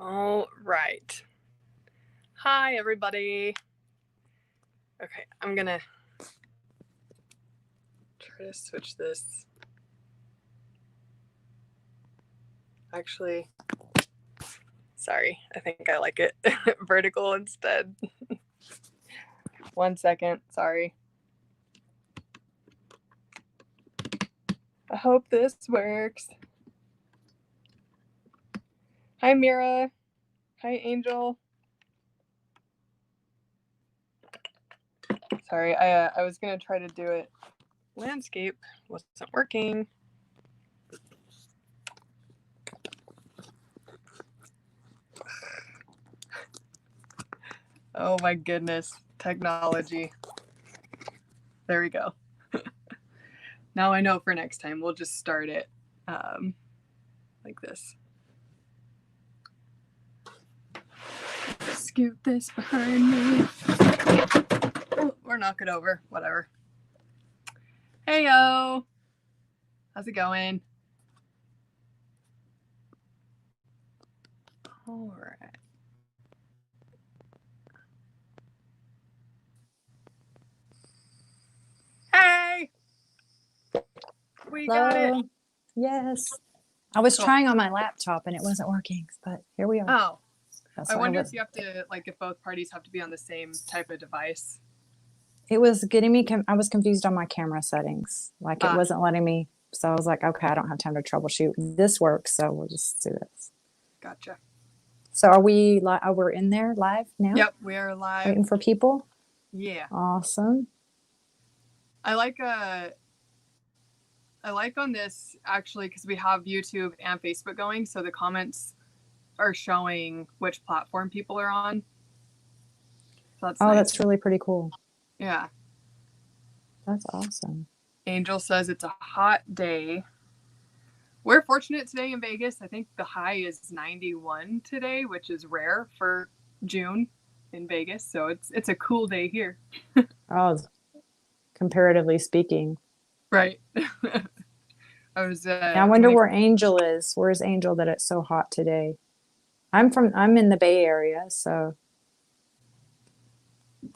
All right. Hi, everybody. Okay, I'm gonna try to switch this. Actually, sorry, I think I like it vertical instead. 1 second, sorry. I hope this works. Hi, Mira. Hi, Angel. Sorry, I was gonna try to do it. Landscape wasn't working. Oh my goodness, technology. There we go. Now I know for next time, we'll just start it like this. Scoot this behind me. Oh, or knock it over, whatever. Hey, yo. How's it going? All right. Hey. We got it. Yes. I was trying on my laptop and it wasn't working, but here we are. Oh. I wonder if you have to, like, if both parties have to be on the same type of device. It was getting me, I was confused on my camera settings. Like it wasn't letting me. So I was like, okay, I don't have time to troubleshoot. This works, so we'll just do this. Gotcha. So are we, we're in there live now? Yep, we are live. Waiting for people? Yeah. Awesome. I like on this, actually, because we have YouTube and Facebook going, so the comments are showing which platform people are on. So that's nice. That's really pretty cool. Yeah. That's awesome. Angel says it's a hot day. We're fortunate today in Vegas. I think the high is 91 today, which is rare for June in Vegas. So it's a cool day here. Comparatively speaking. Right. I wonder where Angel is. Where's Angel that it's so hot today? I'm in the Bay Area, so.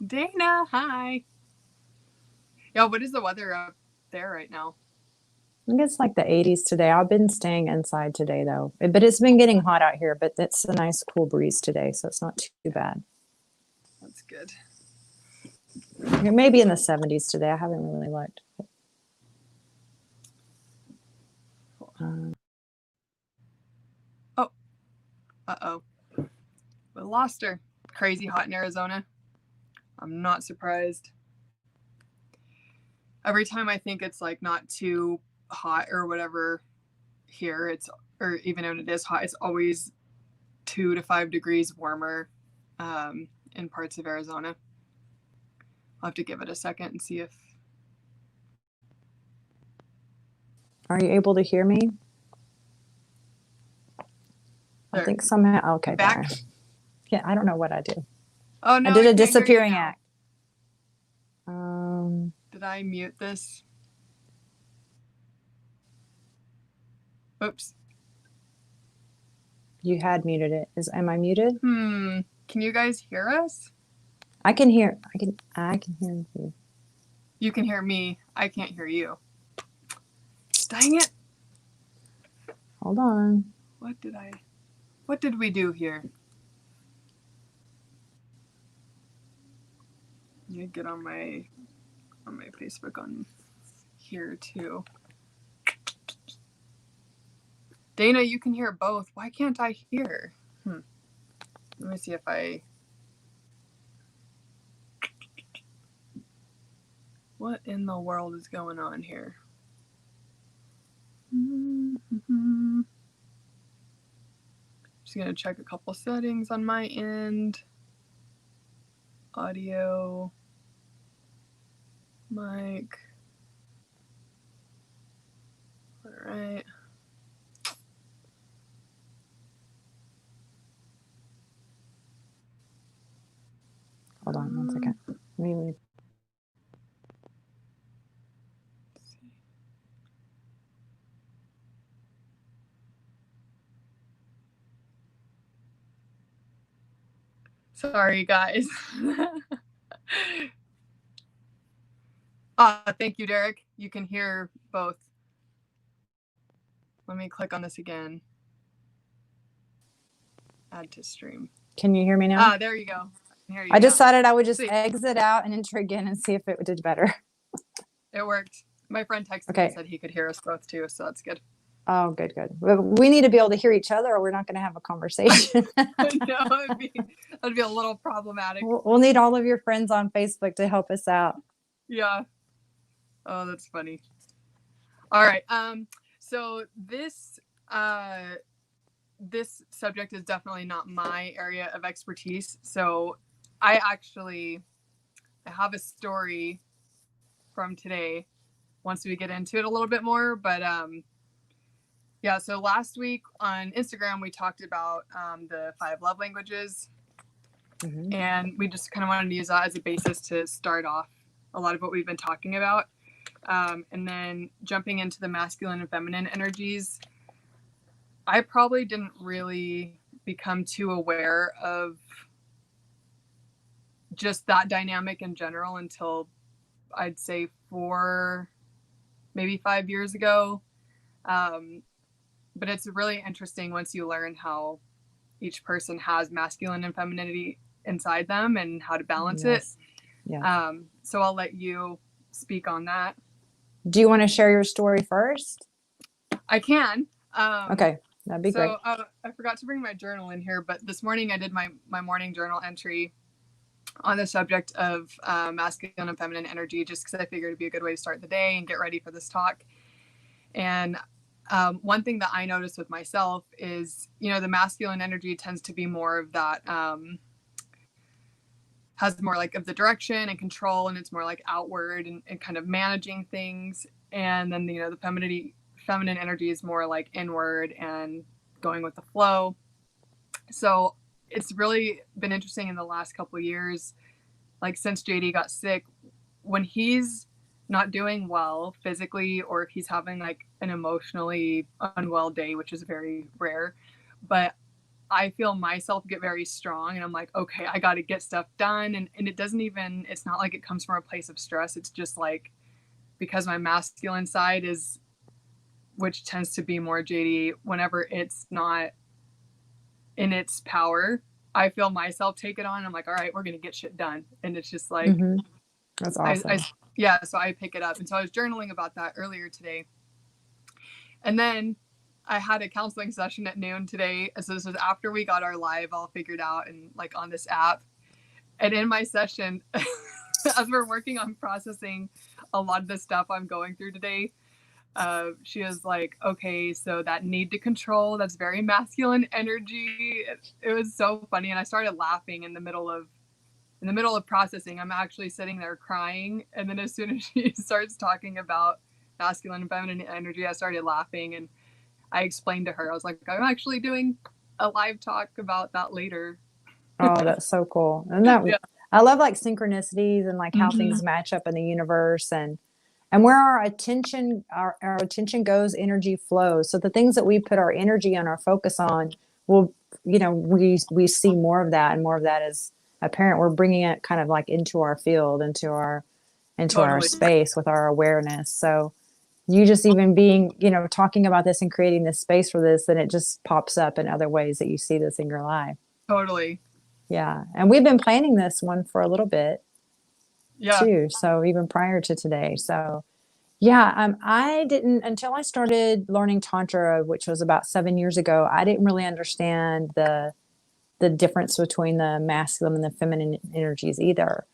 Dana, hi. Yeah, what is the weather up there right now? I think it's like the 80s today. I've been staying inside today though, but it's been getting hot out here, but it's a nice cool breeze today, so it's not too bad. That's good. It may be in the 70s today. I haven't really looked. Uh-oh. We lost her. Crazy hot in Arizona. I'm not surprised. Every time I think it's like not too hot or whatever here, or even when it is hot, it's always 2 to 5 degrees warmer in parts of Arizona. I'll have to give it a second and see if. Are you able to hear me? There. I think somehow. Okay, back. There. Yeah, I don't know what I did. Oh no! I did a disappearing act. Did I mute this? Oops. You had muted it. Am I muted? Can you guys hear us? I can hear. I can hear you. You can hear me. I can't hear you. Dang it! Hold on. What did we do here? Let me get on my Facebook on here too. Dana, you can hear both. Why can't I hear? Let me see if I. What in the world is going on here? Just gonna check a couple settings on my end. Audio, mic. All right. Hold on 1 second. Really. Sorry, guys. Thank you, Derek. You can hear both. Let me click on this again. Add to stream. Can you hear me now? There you go. I can hear you. I decided I would just Sweet. exit out and enter again and see if it did better. It worked. My friend texted me and said he could hear us both too, so that's good. Oh, good. We need to be able to hear each other, or we're not going to have a conversation. No, that'd be a little problematic. We'll need all of your friends on Facebook to help us out. Yeah. Oh, that's funny. All right. So this subject is definitely not my area of expertise. So I have a story from today once we get into it a little bit more. But yeah, so last week on Instagram, we talked about the 5 love languages. Mm-hmm. And we just kind of wanted to use that as a basis to start off a lot of what we've been talking about. And then jumping into the masculine and feminine energies, I probably didn't really become too aware of just that dynamic in general until I'd say 4, maybe 5 years ago. But it's really interesting once you learn how each person has masculine and femininity inside them and how to balance it. Yeah. So I'll let you speak on that. Do you want to share your story first? I can. Okay, that'd be great. I forgot to bring my journal in here, but this morning I did my morning journal entry on the subject of masculine and feminine energy, just because I figured it'd be a good way to start the day and get ready for this talk. And one thing that I noticed with myself is, the masculine energy tends to be more of that, has more like of the direction and control, and it's more like outward and kind of managing things. And then, the feminine energy is more like inward and going with the flow. So it's really been interesting in the last couple of years, like since JD got sick, when he's not doing well physically, or if he's having like an emotionally unwell day, which is very rare, but I feel myself get very strong and I'm like, okay, I got to get stuff done. And it's not like it comes from a place of stress. It's just like, because my masculine side which tends to be more JD, whenever it's not in its power, I feel myself take it on. I'm like, all right, we're going to get shit done. And it's just like, that's awesome. So I pick it up. And so I was journaling about that earlier today. And then I had a counseling session at noon today. So this was after we got our live all figured out and like on this app. And in my session, as we're working on processing a lot of the stuff I'm going through today, she was like, okay, so that need to control, that's very masculine energy. It was so funny. And I started laughing in the middle of processing. I'm actually sitting there crying. And then as soon as she starts talking about masculine and feminine energy, I started laughing. And I explained to her, I was like, I'm actually doing a live talk about that later. Oh, that's so cool. And I love like synchronicities and like how things match up in the universe, and where our attention goes, energy flows. So the things that we put our energy and our focus on will, we see more of that, and more of that is apparent. We're bringing it kind of like into our field, into our space with our awareness. So you just even being, talking about this and creating this space for this, then it just pops up in other ways that you see this in your life. Totally. Yeah. And we've been planning this one for a little bit too. So even prior to today. So yeah, I didn't, until I started learning Tantra, which was about 7 years ago, I didn't really understand the difference between the masculine and the feminine energies either.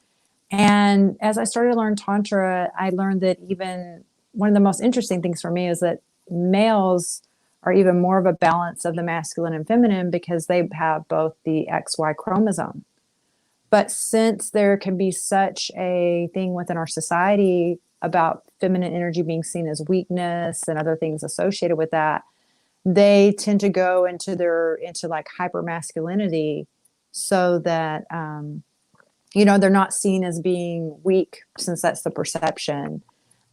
And as I started to learn Tantra, I learned that even one of the most interesting things for me is that males are even more of a balance of the masculine and feminine because they have both the XY chromosome. But since there can be such a thing within our society about feminine energy being seen as weakness and other things associated with that, they tend to go into like hyper masculinity, so that they're not seen as being weak, since that's the perception.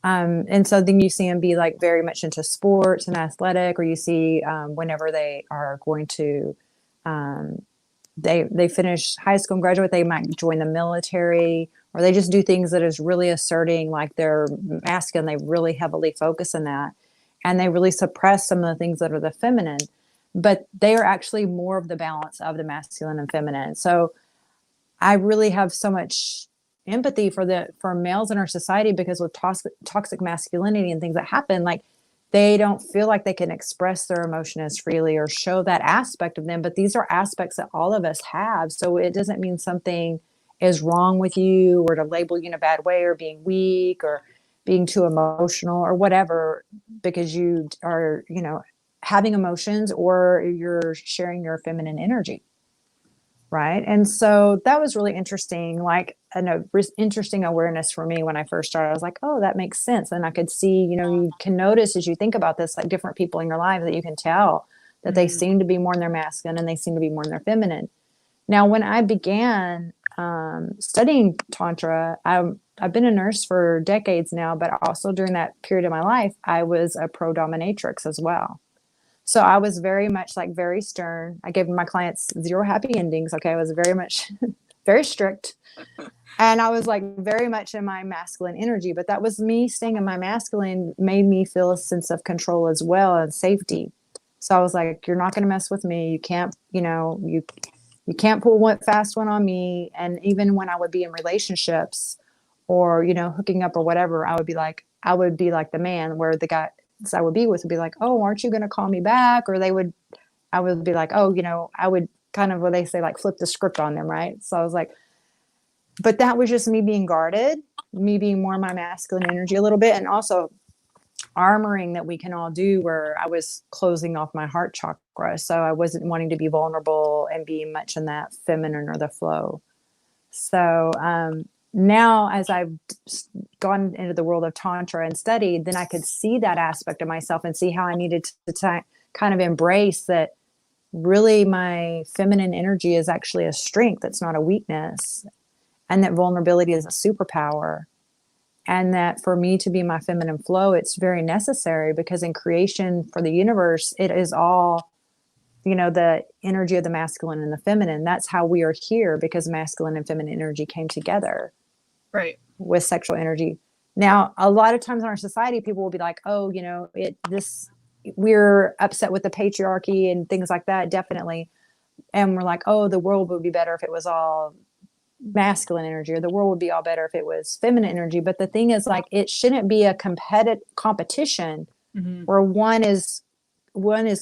And so then you see them be like very much into sports and athletic, or you see whenever they are going to they finish high school and graduate, they might join the military, or they just do things that is really asserting like they're masculine. They really heavily focus on that, and they really suppress some of the things that are the feminine, but they are actually more of the balance of the masculine and feminine. So I really have so much empathy for males in our society, because with toxic masculinity and things that happen, like they don't feel like they can express their emotion as freely or show that aspect of them. But these are aspects that all of us have. So it doesn't mean something is wrong with you, or to label you in a bad way, or being weak, or being too emotional, or whatever, because you are, having emotions, or you're sharing your feminine energy. Right. And so that was really interesting, like interesting awareness for me when I first started. I was like, oh, that makes sense. And I could see, you can notice as you think about this, like different people in your life, that you can tell that they seem to be more in their masculine and they seem to be more in their feminine. Now, when I began studying Tantra, I've been a nurse for decades now, but also during that period of my life, I was a pro dominatrix as well. So I was very much like very stern. I gave my clients zero happy endings. Okay. I was very much very strict. And I was like very much in my masculine energy, but that was me staying in my masculine made me feel a sense of control as well, and safety. So I was like, you're not going to mess with me. You can't, you can't pull one fast one on me. And even when I would be in relationships or, hooking up or whatever, I would be like the man, where the guy I would be with would be like, oh, aren't you going to call me back? Or I would be like, oh, I would kind of, what they say, like flip the script on them. Right. So I was like, but that was just me being guarded, me being more in my masculine energy a little bit. And also armoring that we can all do, where I was closing off my heart chakra. So I wasn't wanting to be vulnerable and be much in that feminine or the flow. So, now as I've gone into the world of Tantra and studied, then I could see that aspect of myself and see how I needed to kind of embrace that really my feminine energy is actually a strength. It's not a weakness, and that vulnerability is a superpower. And that for me to be my feminine flow, it's very necessary, because in creation for the universe, it is all, the energy of the masculine and the feminine. That's how we are here, because masculine and feminine energy came together. Right. With sexual energy. Now, a lot of times in our society, people will be like, oh, we're upset with the patriarchy and things like that. Definitely. And we're like, oh, the world would be better if it was all masculine energy, or the world would be all better if it was feminine energy. But the thing is, like, it shouldn't be a competition where one is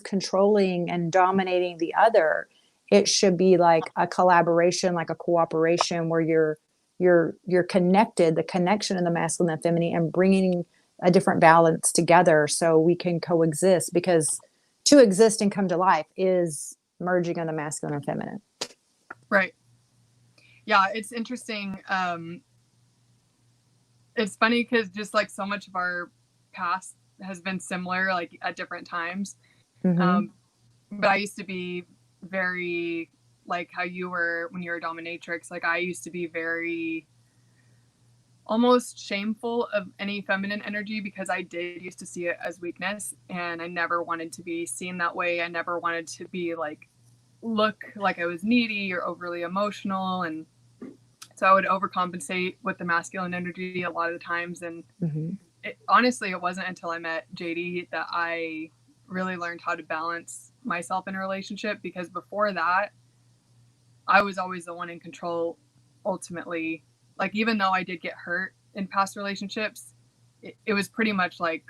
controlling and dominating the other. It should be like a collaboration, like a cooperation, where you're connected, the connection of the masculine and feminine, and bringing a different balance together so we can coexist, because to exist and come to life is merging of the masculine and feminine. Right. Yeah, it's interesting. It's funny because just like so much of our past has been similar, like at different times. But I used to be very, like how you were when you were a dominatrix. Like I used to be very almost shameful of any feminine energy, because I did used to see it as weakness, and I never wanted to be seen that way. I never wanted to be look like I was needy or overly emotional. And so I would overcompensate with the masculine energy a lot of the times. And honestly, it wasn't until I met JD that I really learned how to balance myself in a relationship, because before that, I was always the one in control ultimately. Like, even though I did get hurt in past relationships, it was pretty much like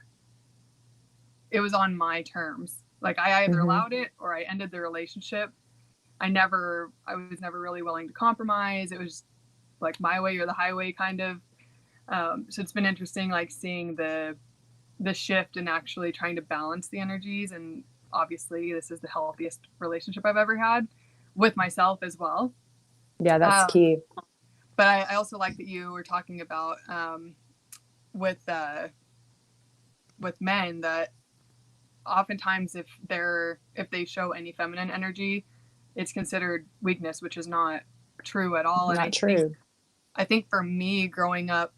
it was on my terms. Like I either allowed it or I ended the relationship. I was never really willing to compromise. It was like my way or the highway kind of. So it's been interesting, like seeing the shift and actually trying to balance the energies. And obviously this is the healthiest relationship I've ever had with myself as well. Yeah, that's key. But I also like that you were talking about with men, that oftentimes if they show any feminine energy, it's considered weakness, which is not true at all. Not true. I think for me, growing up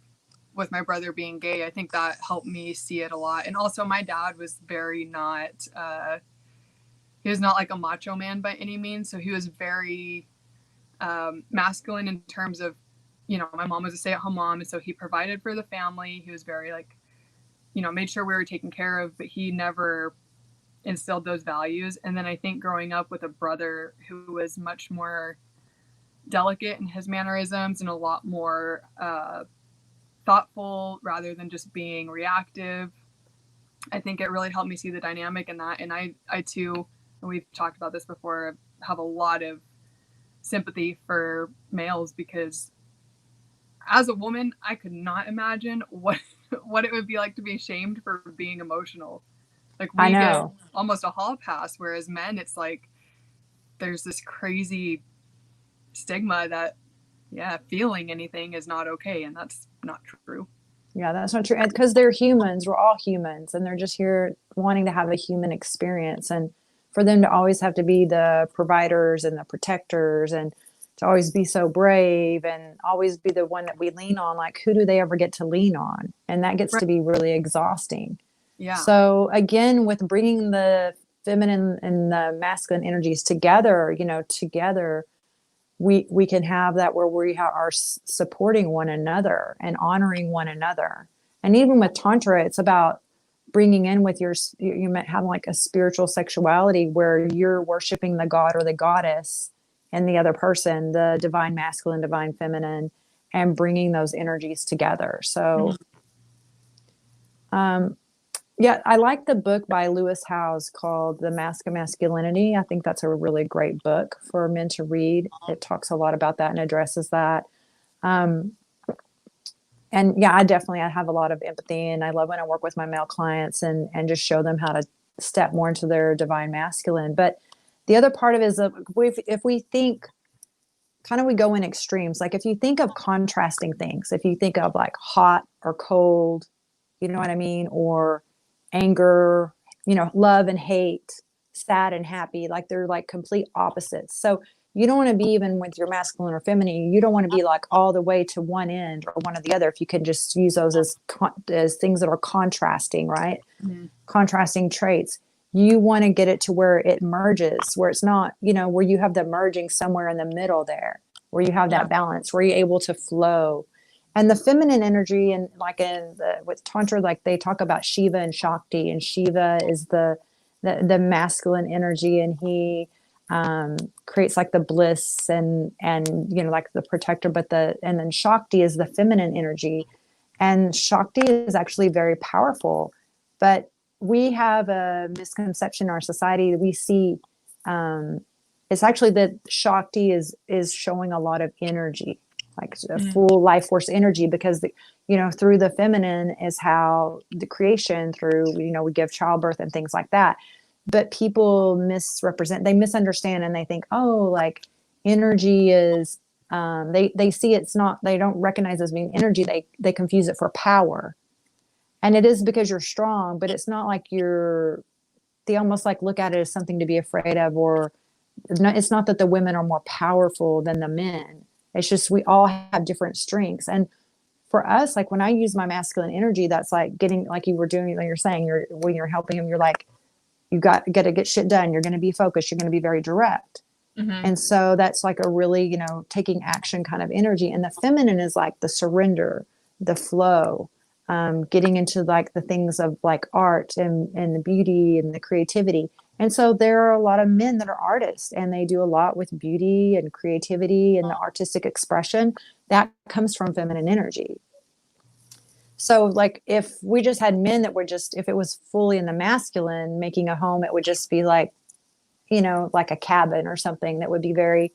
with my brother being gay, I think that helped me see it a lot. And also my dad was very not, he was not like a macho man by any means. So he was very masculine in terms of, my mom was a stay-at-home mom, and so he provided for the family. He was very like, made sure we were taken care of, but he never instilled those values. And then I think growing up with a brother who was much more delicate in his mannerisms and a lot more thoughtful rather than just being reactive, I think it really helped me see the dynamic in that. And I too, and we've talked about this before, have a lot of sympathy for males, because as a woman, I could not imagine what it would be like to be shamed for being emotional. Like, we get almost a hall pass, whereas men, it's like there's this crazy stigma that, feeling anything is not okay, and that's not true. Yeah, that's not true. Because they're humans. We're all humans, and they're just here wanting to have a human experience. And for them to always have to be the providers and the protectors, and to always be so brave and always be the one that we lean on, like, who do they ever get to lean on? And that gets to be really exhausting. Yeah. So again, with bringing the feminine and the masculine energies together, together, we can have that where we are supporting one another and honoring one another. And even with Tantra, it's about bringing in with you might have like a spiritual sexuality where you're worshiping the god or the goddess and the other person, the divine masculine, divine feminine, and bringing those energies together. So, yeah, I like the book by Lewis Howes called The Mask of Masculinity. I think that's a really great book for men to read. It talks a lot about that and addresses that. And yeah, I have a lot of empathy, and I love when I work with my male clients and just show them how to step more into their divine masculine. But the other part of it is if we think kind of, we go in extremes. Like if you think of contrasting things, if you think of like hot or cold, you know what I mean? Or anger, love and hate, sad and happy, like they're like complete opposites. So you don't want to be, even with your masculine or feminine, you don't want to be like all the way to one end or one or the other. If you can just use those as things that are contrasting, right? Mm-hmm. Contrasting traits. You want to get it to where it merges, where it's not, where you have the merging somewhere in the middle there, where you have that balance, where you're able to flow. And the feminine energy, and like with Tantra, like they talk about Shiva and Shakti, and Shiva is the masculine energy, and he creates like the bliss and like the protector, and then Shakti is the feminine energy, and Shakti is actually very powerful. But we have a misconception in our society that we see it's actually that Shakti is showing a lot of energy, like a full life force energy, because through the feminine is how the creation, through we give childbirth and things like that. But people they misunderstand, and they think, oh, like energy is they see it's not, they don't recognize as being energy. They confuse it for power, and it is because you're strong, but it's not like they almost like look at it as something to be afraid of, or it's not that the women are more powerful than the men. It's just we all have different strengths. And for us, like when I use my masculine energy, that's like getting, like you were doing, like you're saying, when you're helping him, you're like, you got to get shit done. You're going to be focused. You're going to be very direct. Mm-hmm. And so that's like a really, taking action kind of energy. And the feminine is like the surrender, the flow, getting into like the things of like art and the beauty and the creativity. And so there are a lot of men that are artists, and they do a lot with beauty and creativity and the artistic expression that comes from feminine energy. So like if we just had men that were just, if it was fully in the masculine making a home, it would just be like, like a cabin or something that would be very,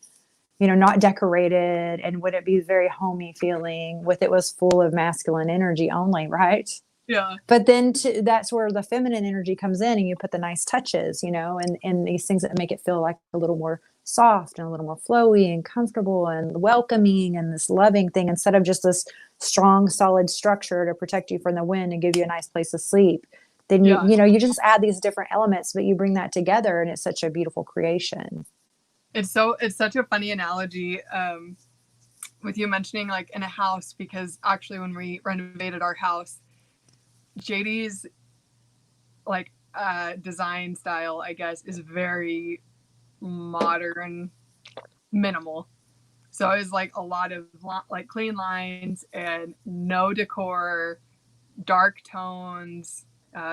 not decorated, and would it be very homey feeling with, it was full of masculine energy only, right? Yeah. But then that's where the feminine energy comes in, and you put the nice touches, and these things that make it feel like a little more soft and a little more flowy and comfortable and welcoming, and this loving thing, instead of just this strong, solid structure to protect you from the wind and give you a nice place to sleep. Then you just add these different elements, but you bring that together, and it's such a beautiful creation. It's such a funny analogy with you mentioning like in a house, because actually when we renovated our house, JD's like design style, I guess, is very modern, minimal. So it was like a lot of like clean lines and no decor, dark tones,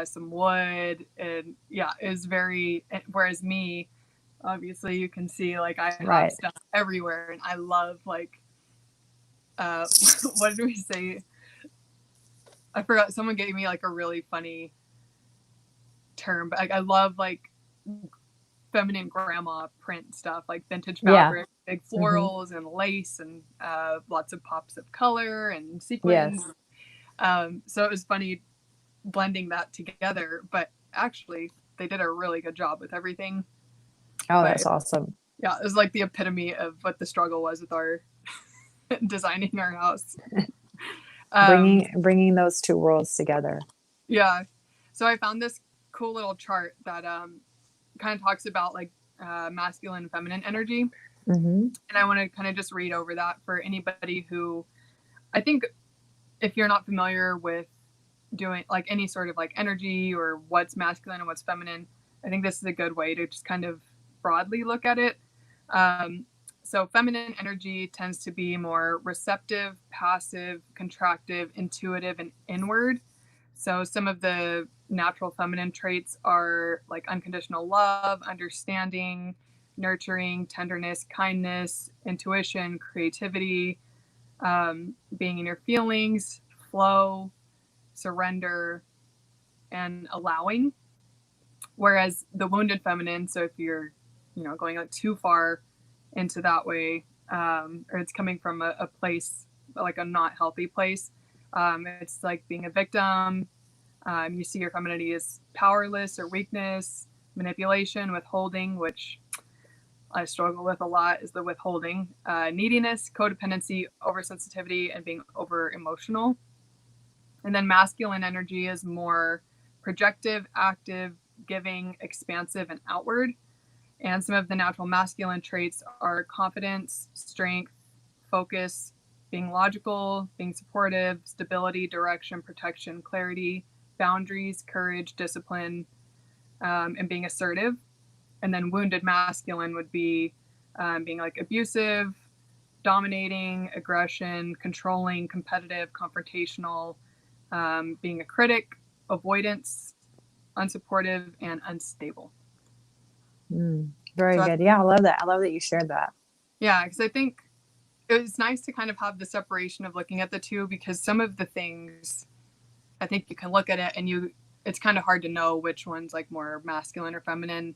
some wood, and yeah, it was very. Whereas me, obviously, you can see like I have Right. stuff everywhere, and I love like, what did we say? I forgot. Someone gave me like a really funny term, but like I love like feminine grandma print stuff, like vintage Yeah. fabric, big Hmm. florals and lace, and lots of pops of color and sequins. Yes. So it was funny blending that together, but actually they did a really good job with everything. Oh, But that's awesome. yeah, it was like the epitome of what the struggle was with our designing our house. Bringing those two worlds together. Yeah. So I found this cool little chart that kind of talks about like masculine and feminine energy. Hmm. And I want to kind of just read over that for anybody who, I think, if you're not familiar with doing like any sort of like energy or what's masculine and what's feminine, I think this is a good way to just kind of broadly look at it. Um, so feminine energy tends to be more receptive, passive, contractive, intuitive, and inward. So some of the natural feminine traits are like unconditional love, understanding, nurturing, tenderness, kindness, intuition, creativity, being in your feelings, flow, surrender, and allowing. Whereas the wounded feminine, so if you're, going like too far into that way, or it's coming from a place like a not healthy place, it's like being a victim. You see your femininity as powerless or weakness, manipulation, withholding, which I struggle with a lot is the withholding, neediness, codependency, oversensitivity, and being over emotional. And then masculine energy is more projective, active, giving, expansive, and outward. And some of the natural masculine traits are confidence, strength, focus, being logical, being supportive, stability, direction, protection, clarity, boundaries, courage, discipline, and being assertive. And then wounded masculine would be being like abusive, dominating, aggression, controlling, competitive, confrontational, being a critic, avoidance, unsupportive, and unstable. Very So good. Yeah, I love that. I love that you shared that. yeah, because I think it's nice to kind of have the separation of looking at the two, because some of the things I think you can look at it and it's kind of hard to know which one's like more masculine or feminine.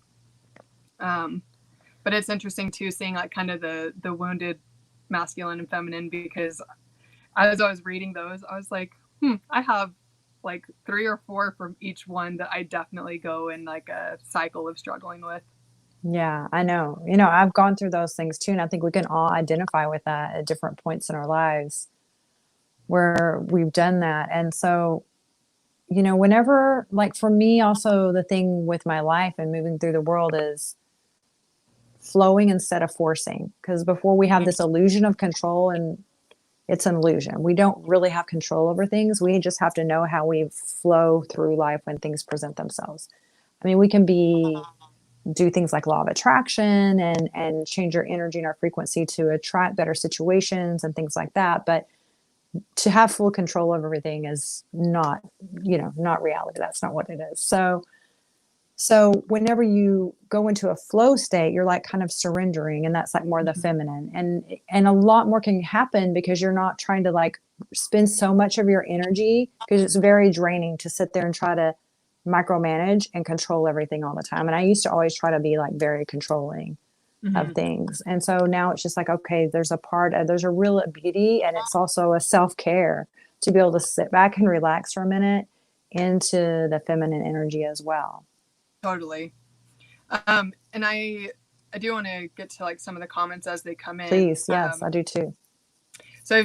But it's interesting too, seeing like kind of the wounded masculine and feminine, because as I was reading those, I was like, I have like 3 or 4 from each one that I definitely go in like a cycle of struggling with. Yeah, I know. I've gone through those things too, and I think we can all identify with that at different points in our lives where we've done that. And so, whenever, like for me, also the thing with my life and moving through the world is flowing instead of forcing. Because before we have this illusion of control, and it's an illusion. We don't really have control over things. We just have to know how we flow through life when things present themselves. I mean, we can do things like law of attraction and change our energy and our frequency to attract better situations and things like that. But to have full control of everything is not reality. That's not what it is. So whenever you go into a flow state, you're like kind of surrendering, and that's like more the feminine, and a lot more can happen because you're not trying to like spend so much of your energy, because it's very draining to sit there and try to micromanage and control everything all the time. And I used to always try to be like very controlling of things. And so now it's just like, okay, there's a real beauty, and it's also a self-care to be able to sit back and relax for a minute into the feminine energy as well. Totally. And I do want to get to like some of the comments as they come in. Please. Yes, I do too. So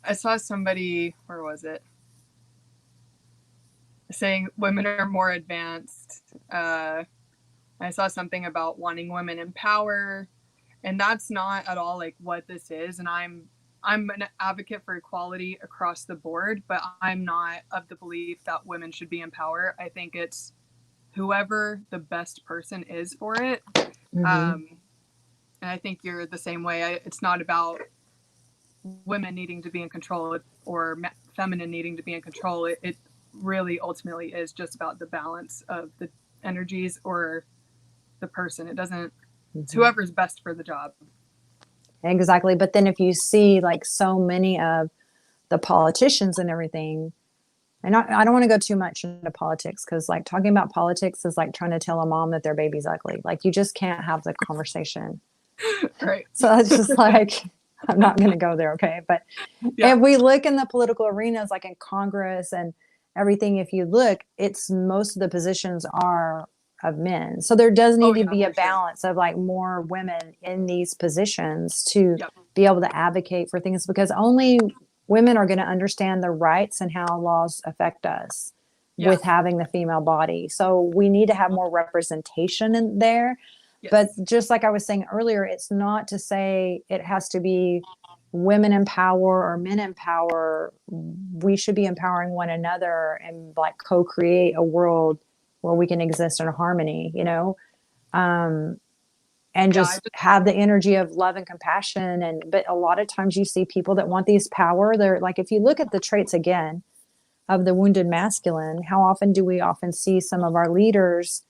I saw somebody, where was it? Saying women are more advanced. I saw something about wanting women in power, and that's not at all like what this is. And I'm an advocate for equality across the board, but I'm not of the belief that women should be in power. I think it's whoever the best person is for it. Mm-hmm. And I think you're the same way. It's not about women needing to be in control or feminine needing to be in control. It really ultimately is just about the balance of the energies or the person. It doesn't, it's whoever's best for the job. Exactly. But then if you see like so many of the politicians and everything, and I don't want to go too much into politics, because like talking about politics is like trying to tell a mom that their baby's ugly. Like you just can't have the conversation. Right. So it's just like, I'm not going to go there. Okay. But if we look in the political arenas, like in Congress and everything, if you look, it's most of the positions are of men. So there does need to be a balance of like more women in these positions to be able to advocate for things, because only women are going to understand the rights and how laws affect us with having the female body. So we need to have more representation in there. But just like I was saying earlier, it's not to say it has to be women in power or men in power. We should be empowering one another and like co-create a world where we can exist in harmony, you know, and just have the energy of love and compassion. And but a lot of times you see people that want these power. They're like, if you look at the traits again of the wounded masculine, how often do we often see some of our leaders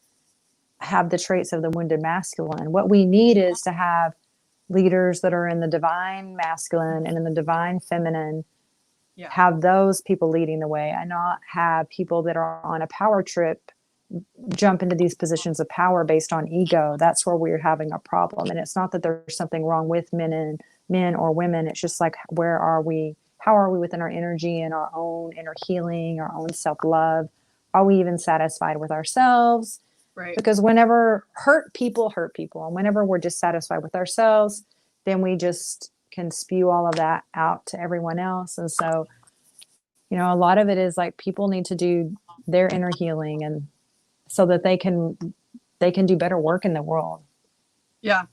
have the traits of the wounded masculine? What we need is to have leaders that are in the divine masculine and in the divine feminine, have those people leading the way, and not have people that are on a power trip jump into these positions of power based on ego. That's where we're having a problem. And it's not that there's something wrong with men or women. It's just like, where are we? How are we within our energy and our own inner healing, our own self-love? Are we even satisfied with ourselves? Right. Because whenever hurt people. And whenever we're dissatisfied with ourselves, then we just can spew all of that out to everyone else. And so, you know, a lot of it is like people need to do their inner healing, and so that they can do better work in the world. Yeah.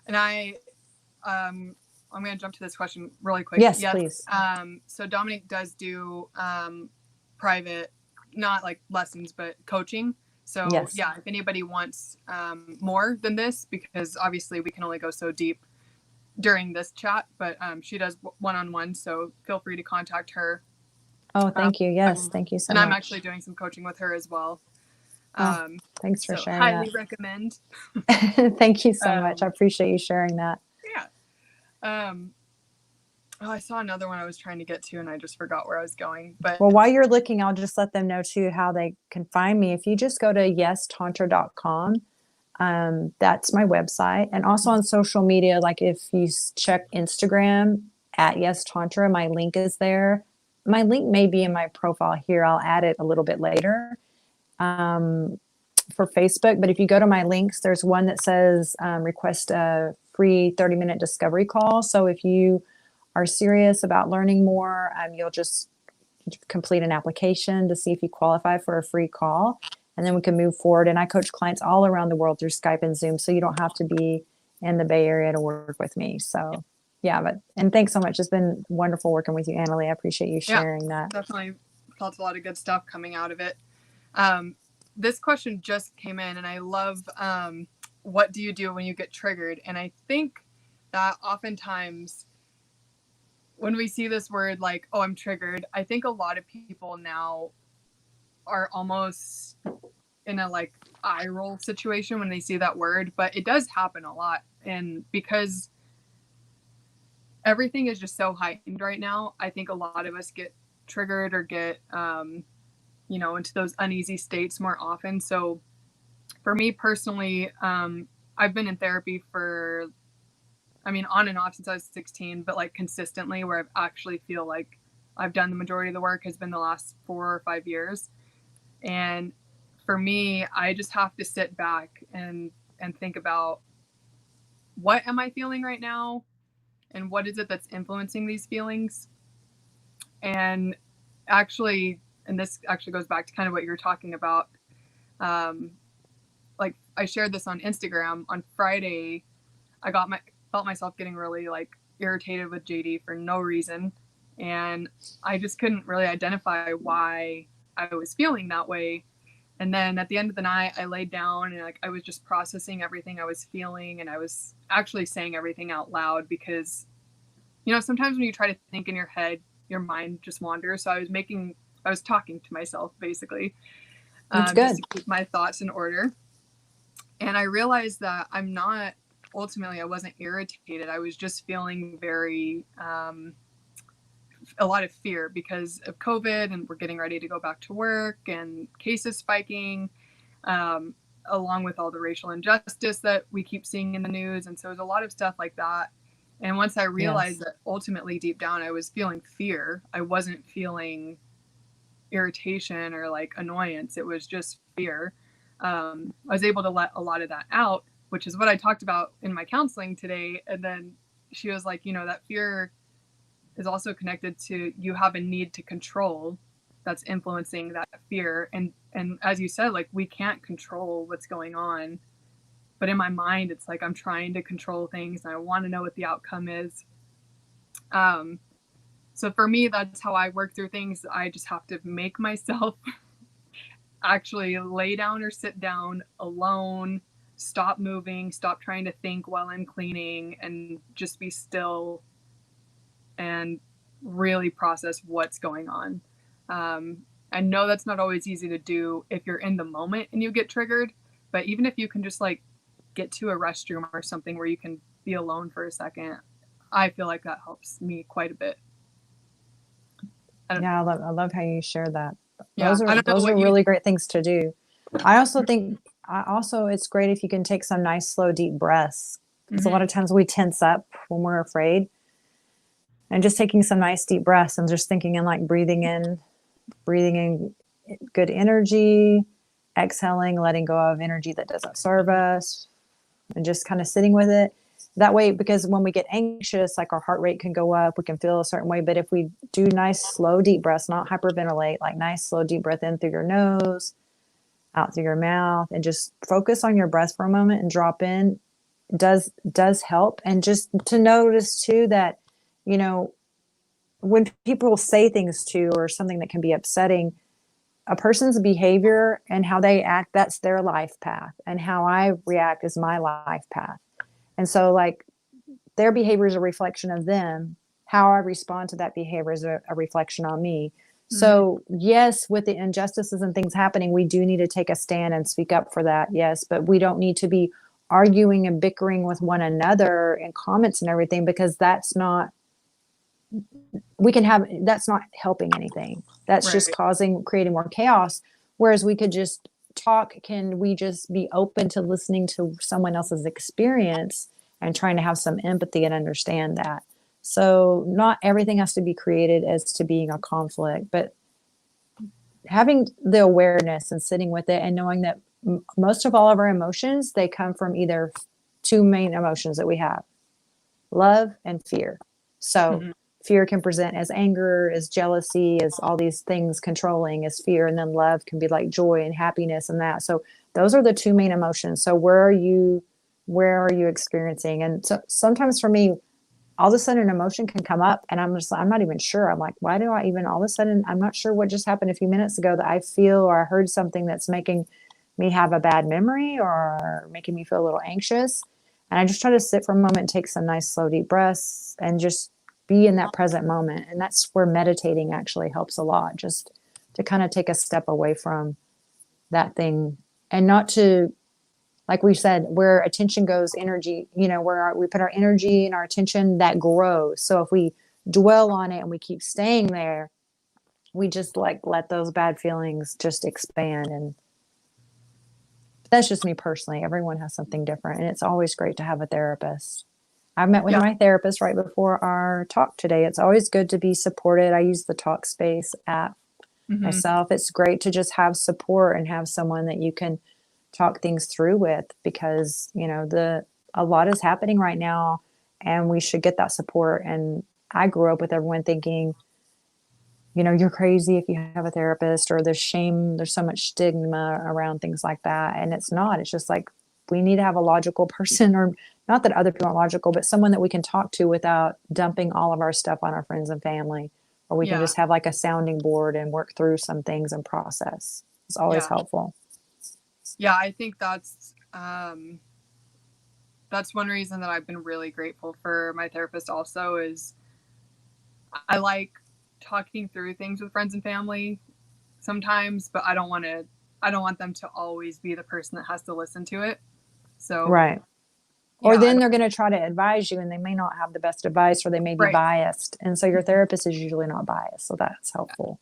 And I'm going to jump to this question really quick. Yes, please. So Dominique does do private, not like lessons, but coaching. So if anybody wants more than this, because obviously we can only go so deep during this chat, but she does one-on-one. So feel free to contact her. Oh, thank you. Yes. Thank you so much. much. And I'm actually doing some coaching with her as well. Thanks for sharing highly that. recommend. Thank you so much. I appreciate you sharing that. Yeah. I saw another one I was trying to get to and I just forgot where I was going. But well, while you're looking, I'll just let them know too how they can find me. If you just go to yestantra.com, that's my website. And also on social media, like if you check Instagram at yestantra, my link is there. My link may be in my profile here. I'll add it a little bit later. For Facebook, but if you go to my links, there's one that says request a free 30-minute discovery call. So if you are serious about learning more, you'll just complete an application to see if you qualify for a free call, and then we can move forward. And I coach clients all around the world through Skype and Zoom, so you don't have to be in the Bay Area to work with me. So and thanks so much. It's been wonderful working with you, Annalie. I appreciate you sharing that. Definitely felt a lot of good stuff coming out of it. This question just came in, and I love, what do you do when you get triggered? And I think that oftentimes when we see this word like, oh, I'm triggered, I think a lot of people now are almost in a like eye roll situation when they see that word, but it does happen a lot. And because everything is just so heightened right now, I think a lot of us get triggered or get, into those uneasy states more often. So for me personally, I've been in therapy for, on and off since I was 16, but like consistently where I actually feel like I've done the majority of the work has been the last 4 or 5 years. And for me, I just have to sit back and think about, what am I feeling right now? And what is it that's influencing these feelings? And actually, and this actually goes back to kind of what you're talking about. Like I shared this on Instagram on Friday. I felt myself getting really like irritated with JD for no reason. And I just couldn't really identify why I was feeling that way. And then at the end of the night, I laid down and like I was just processing everything I was feeling, and I was actually saying everything out loud because, sometimes when you try to think in your head, your mind just wanders. So I was talking to myself basically, That's good. just to keep my thoughts in order. And I realized that ultimately, I wasn't irritated. I was just feeling very, a lot of fear because of COVID, and we're getting ready to go back to work and cases spiking, along with all the racial injustice that we keep seeing in the news. And so there's a lot of stuff like that. And once I realized that ultimately deep down, I was feeling fear, I wasn't feeling irritation or like annoyance. It was just fear. I was able to let a lot of that out, which is what I talked about in my counseling today. And then she was like, that fear is also connected to you have a need to control that's influencing that fear. And as you said, like we can't control what's going on, but in my mind, it's like I'm trying to control things and I want to know what the outcome is. So for me, that's how I work through things. I just have to make myself actually lay down or sit down alone, stop moving, stop trying to think while I'm cleaning, and just be still and really process what's going on. I know that's not always easy to do if you're in the moment and you get triggered, but even if you can just like get to a restroom or something where you can be alone for a second, I feel like that helps me quite a bit. I love how you share that. Yeah, those are really great things to do. I also think it's great if you can take some nice, slow, deep breaths. Because a lot of times we tense up when we're afraid. And just taking some nice deep breaths and just thinking and like breathing in good energy, exhaling, letting go of energy that doesn't serve us, and just kind of sitting with it. That way, because when we get anxious, like our heart rate can go up, we can feel a certain way. But if we do nice, slow, deep breaths, not hyperventilate, like nice, slow, deep breath in through your nose, out through your mouth, and just focus on your breath for a moment and drop in, does help. And just to notice too that, when people say things to or something that can be upsetting, a person's behavior and how they act, that's their life path. And how I react is my life path. And so like their behavior is a reflection of them. How I respond to that behavior is a reflection on me. So yes, with the injustices and things happening, we do need to take a stand and speak up for that. Yes. But we don't need to be arguing and bickering with one another in comments and everything, because that's not helping anything. That's just creating more chaos. Whereas we could just talk. Can we just be open to listening to someone else's experience and trying to have some empathy and understand that? So not everything has to be created as to being a conflict, but having the awareness and sitting with it and knowing that most of all of our emotions, they come from either two main emotions that we have: love and fear. So fear can present as anger, as jealousy, as all these things, controlling, as fear. And then love can be like joy and happiness and that. So those are the two main emotions. So where are you experiencing? And so sometimes for me, all of a sudden an emotion can come up and I'm not even sure. I'm like, why do I even all of a sudden, I'm not sure what just happened a few minutes ago that I feel or I heard something that's making me have a bad memory or making me feel a little anxious. And I just try to sit for a moment and take some nice, slow, deep breaths and just be in that present moment. And that's where meditating actually helps a lot, just to kind of take a step away from that thing and not to, like we said, where attention goes, energy, where we put our energy and our attention, that grows. So if we dwell on it and we keep staying there, we just like let those bad feelings just expand. And that's just me personally. Everyone has something different. And it's always great to have a therapist. I met with my therapist right before our talk today. It's always good to be supported. I use the Talkspace app myself. It's great to just have support and have someone that you can talk things through with, because, a lot is happening right now and we should get that support. And I grew up with everyone thinking, you're crazy if you have a therapist, or there's so much stigma around things like that. And it's not. It's just like, we need to have a logical person, or not that other people aren't logical, but someone that we can talk to without dumping all of our stuff on our friends and family, or we can just have like a sounding board and work through some things and process. It's always helpful. Yeah, I think that's one reason that I've been really grateful for my therapist also is I like talking through things with friends and family sometimes, but I don't want them to always be the person that has to listen to it. So, Right. Or yeah, I then don't they're going to try to advise you and they may not have the best advice, or they may be right. biased. And so your therapist is usually not biased. So that's helpful.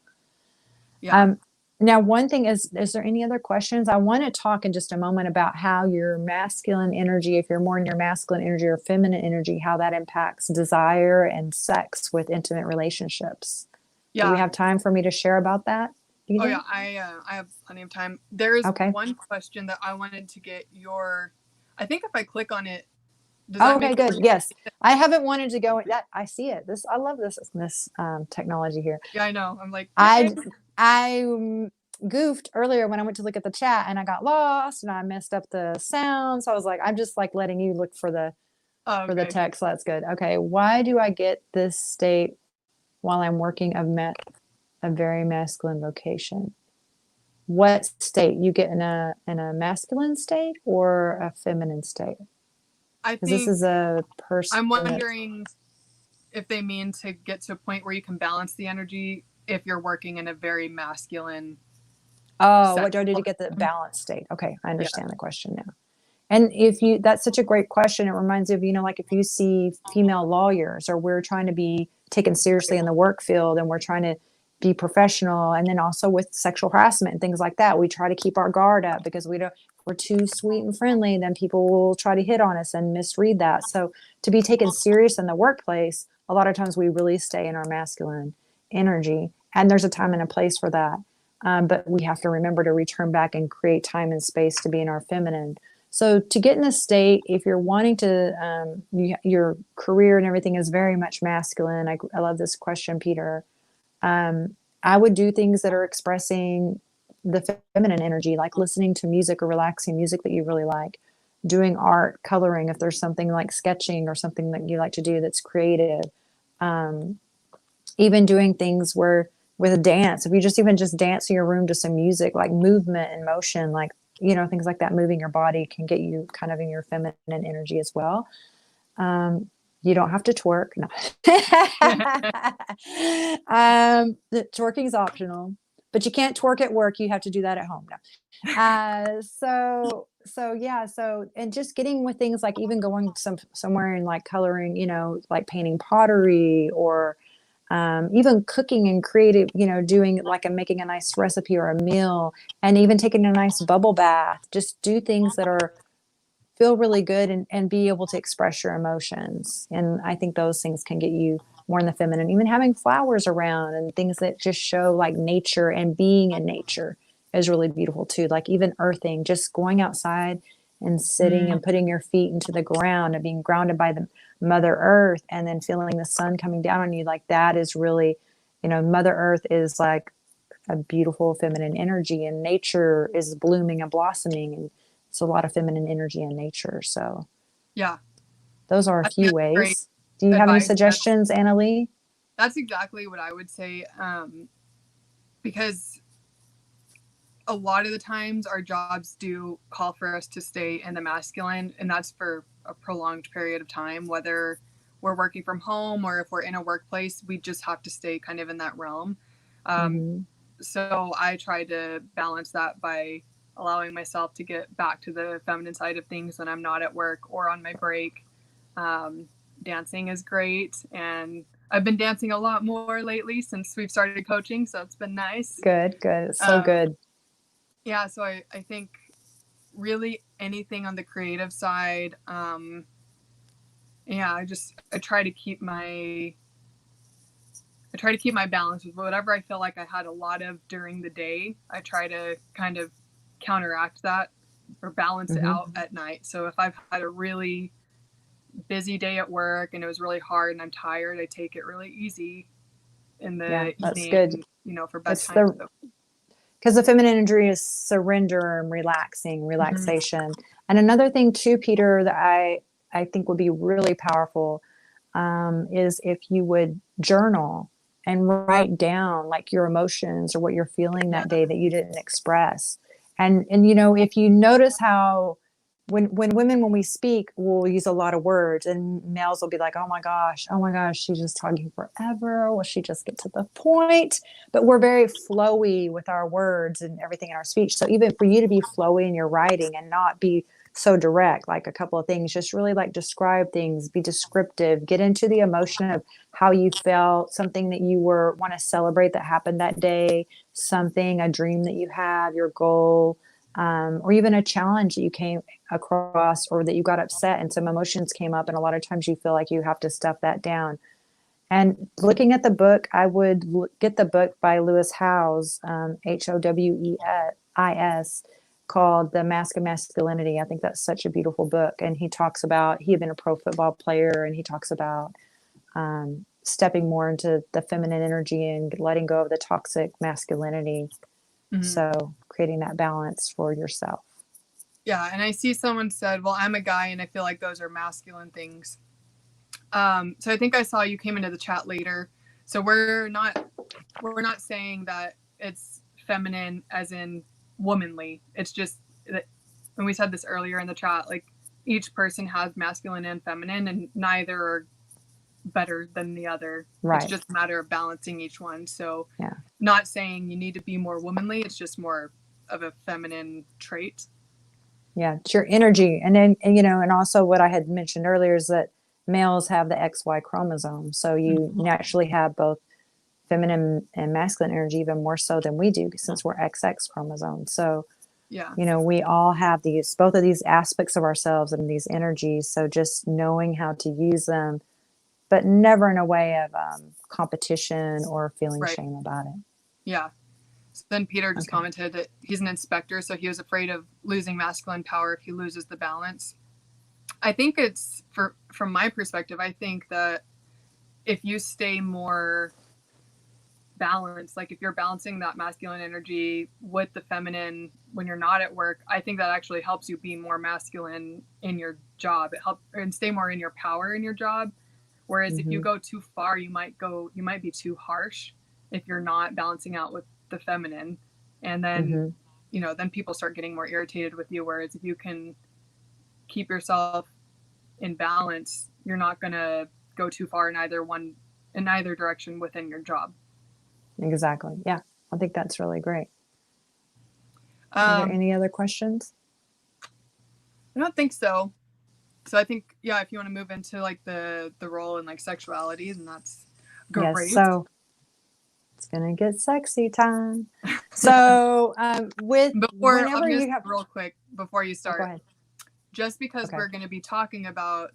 Yeah. Um, Now, one thing is there any other questions? I want to talk in just a moment about how your masculine energy, if you're more in your masculine energy or feminine energy, how that impacts desire and sex with intimate relationships. Do we Yeah. have time for me to share about that? Do you Oh yeah, think? I have plenty of time. There's Okay. one question that I wanted to get your I think if I click on it, does Oh, that make okay, it where good. you Yes. see it? I haven't wanted to go that. I see it. I love this technology here. Yeah, I know. I'm like, yay. I goofed earlier when I went to look at the chat and I got lost and I messed up the sound. So I was like, I'm just like letting you look Oh, for the okay. text. That's good. Okay. Why do I get this state while I'm working a very masculine vocation? What state you get in a masculine state or a feminine state? I Because this think is a person I'm that, wondering if they mean to get to a point where you can balance the energy if you're working in a very masculine oh, what set. do I do to get the balance state? Okay. I Yeah. understand the question now. And that's such a great question. It reminds me of, like if you see female lawyers, or we're trying to be taken seriously in the work field and we're trying to be professional. And then also with sexual harassment and things like that, we try to keep our guard up because we're too sweet and friendly. Then people will try to hit on us and misread that. So to be taken serious in the workplace, a lot of times we really stay in our masculine energy. And there's a time and a place for that. But we have to remember to return back and create time and space to be in our feminine. So to get in this state, if you're wanting to, your career and everything is very much masculine. I love this question, Peter. I would do things that are expressing the feminine energy, like listening to music or relaxing music that you really like, doing art, coloring, if there's something like sketching or something that you like to do that's creative. Um, Even doing things where with a dance, if you just dance in your room to some music, like movement and motion, like things like that, moving your body can get you kind of in your feminine energy as well. You don't have to twerk. No. The twerking is optional, but you can't twerk at work. You have to do that at home. No. So yeah. So, and just getting with things like even going somewhere and like coloring, like painting pottery, or even cooking and creative, doing like making a nice recipe or a meal, and even taking a nice bubble bath. Just do things that feel really good, and be able to express your emotions. And I think those things can get you more in the feminine. Even having flowers around and things that just show like nature and being in nature is really beautiful too. Like even earthing, just going outside and sitting Mm, and putting your feet into the ground and being grounded by the mother earth, and then feeling the sun coming down on you. Like that is really, mother earth is like a beautiful feminine energy, and nature is blooming and blossoming, and it's a lot of feminine energy in nature. So yeah. those are a I think few that's great ways. Do you have any advice. suggestions, Annalie? That's exactly what I would say. Because a lot of the times our jobs do call for us to stay in the masculine, and that's for a prolonged period of time, whether we're working from home or if we're in a workplace, we just have to stay kind of in that realm. um, Mm-hmm. so I try to balance that by allowing myself to get back to the feminine side of things when I'm not at work or on my break. um, Dancing is great, and I've been dancing a lot more lately since we've started coaching, so it's been nice. Good, good. It's so um, good. yeah, so I think really anything on the creative side. Yeah, I try to keep my balance with whatever I feel like I had a lot of during the day. I try to kind of counteract that or balance it Mm-hmm. out at night. So if I've had a really busy day at work and it was really hard and I'm tired, I take it really easy in Yeah, the that's evening, good. for It's bedtime. So because the feminine energy is surrender and mhm. relaxation. And another thing too, Peter, that I think would be really powerful, is if you would journal and write down like your emotions or what you're feeling Yeah, that day that you didn't express. And you know, if you notice how when women, when we speak, we'll use a lot of words, and males will be like, oh my gosh, she's just talking forever. Will she just get to the point? But we're very flowy with our words and everything in our speech. So even for you to be flowy in your writing and not be so direct, like a couple of things, just really like describe things, be descriptive, get into the emotion of how you felt, something that you were want to celebrate that happened that day, something, a dream that you have, your goal, or even a challenge that you came across, or that you got upset and some emotions came up. And a lot of times you feel like you have to stuff that down. And looking at the book, I would get the book by Lewis Howes, Howeis, called The Mask of Masculinity. I think that's such a beautiful book. And he talks about, he had been a pro football player, and he talks about stepping more into the feminine energy and letting go of the toxic masculinity. Mm-hmm. So creating that balance for yourself. Yeah. And I see someone said, well, I'm a guy and I feel like those are masculine things. So I think I saw you came into the chat later. So we're not saying that it's feminine as in womanly. It's just that, and we said this earlier in the chat, like each person has masculine and feminine, and neither are better than the other. Right. It's just a matter of balancing each one. So yeah, not saying you need to be more womanly. It's just more of a feminine trait. Yeah, it's your energy. And then, you know, and also what I had mentioned earlier is that males have the XY chromosome. So you naturally have both feminine and masculine energy, even more so than we do, since we're XX chromosomes. So, yeah, you know, we all have these, both of these aspects of ourselves and these energies. So just knowing how to use them, but never in a way of competition or feeling shame about it. Yeah. So then Peter just commented that he's an inspector, so he was afraid of losing masculine power if he loses the balance. I think it's, from my perspective, I think that if you stay more balanced, like if you're balancing that masculine energy with the feminine when you're not at work, I think that actually helps you be more masculine in your job. It helps, and stay more in your power in your job. Whereas if you go too far, you might be too harsh if you're not balancing out with the feminine. And then, you know, then people start getting more irritated with you. Whereas if you can keep yourself in balance, you're not going to go too far in either direction within your job. Exactly. Yeah. I think that's really great. Are there any other questions? I don't think so. So I think, yeah, if you want to move into like the role and like sexuality, then that's great. Yes, so it's gonna get sexy time. So whenever you have, real quick before you start, go ahead. Just because we're going to be talking about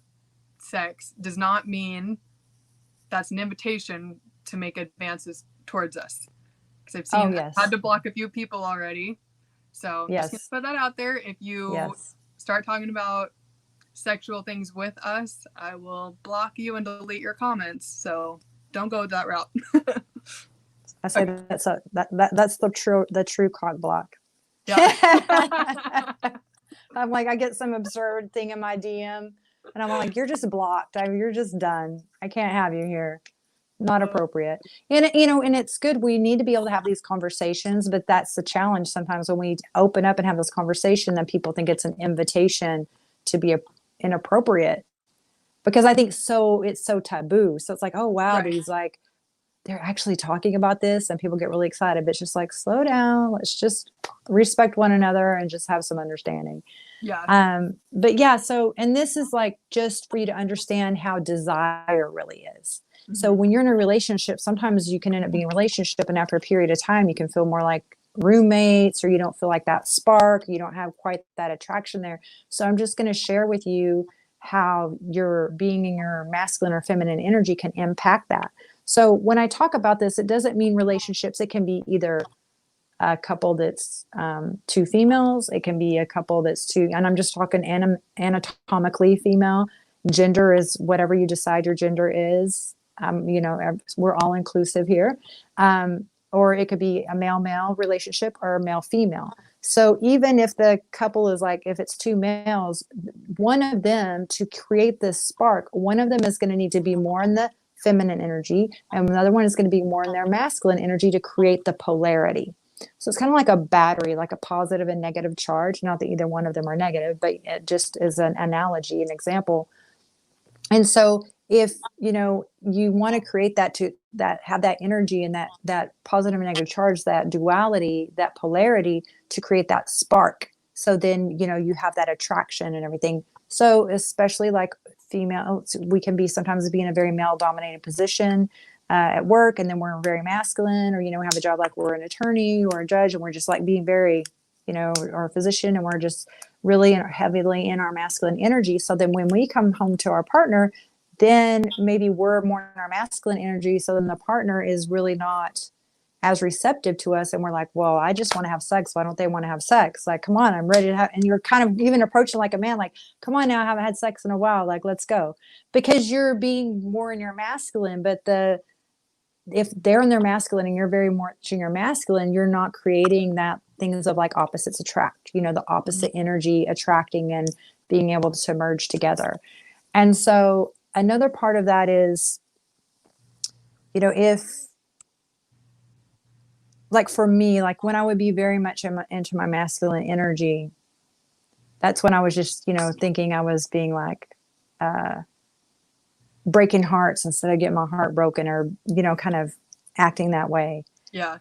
sex does not mean that's an invitation to make advances towards us. Because I've seen I've had to block a few people already. So just gonna put that out there. If you start talking about sexual things with us, I will block you and delete your comments. So don't go that route. I say that's the true cock block. Yeah. I'm like, I get some absurd thing in my DM and I'm like, you're just blocked. You're just done. I can't have you here. Not appropriate. And, you know, and it's good. We need to be able to have these conversations, but that's the challenge. Sometimes when we open up and have this conversation, then people think it's an invitation to be inappropriate, because I think it's so taboo. So it's like, oh, wow, they're actually talking about this, and people get really excited, but it's just like, slow down. Let's just respect one another and just have some understanding. Yeah. But yeah, so, and this is like just for you to understand how desire really is. Mm-hmm. So when you're in a relationship, sometimes you can end up being in a relationship, and after a period of time, you can feel more like roommates, or you don't feel like that spark. You don't have quite that attraction there. So I'm just going to share with you how your being in your masculine or feminine energy can impact that. So when I talk about this, it doesn't mean relationships. It can be either a couple that's two females. It can be a couple that's two, and I'm just talking anatomically female. Gender is whatever you decide your gender is. You know, we're all inclusive here. Or it could be a male-male relationship or a male-female. So even if the couple is like, if it's two males, one of them, to create this spark, one of them is going to need to be more in the feminine energy, and another one is going to be more in their masculine energy to create the polarity. So So it's kind of like a battery, like a positive and negative charge. Not that either one of them are negative, but it just is an analogy, an example. And so if, you want to create that have that energy and that positive and negative charge, that duality, that polarity, to create that spark. So then, you have that attraction and everything. So especially like females, we can sometimes be in a very male dominated position at work, and then we're very masculine, or, we have a job like we're an attorney or a judge, and we're just like being very, or a physician, and we're just really heavily in our masculine energy. So then when we come home to our partner, then maybe we're more in our masculine energy. So then the partner is really not as receptive to us. And we're like, well, I just want to have sex. Why don't they want to have sex? Like, come on, I'm ready to have, and you're kind of even approaching like a man, like, come on now, I haven't had sex in a while. Like, let's go. Because you're being more in your masculine, but if they're in their masculine and you're very much in your masculine, you're not creating that things of like opposites attract, the opposite energy attracting and being able to merge together. And so another part of that is, if, like for me, like when I would be very much into my masculine energy, that's when I was just, thinking I was being like, breaking hearts instead of getting my heart broken, or, kind of acting that way. Yeah.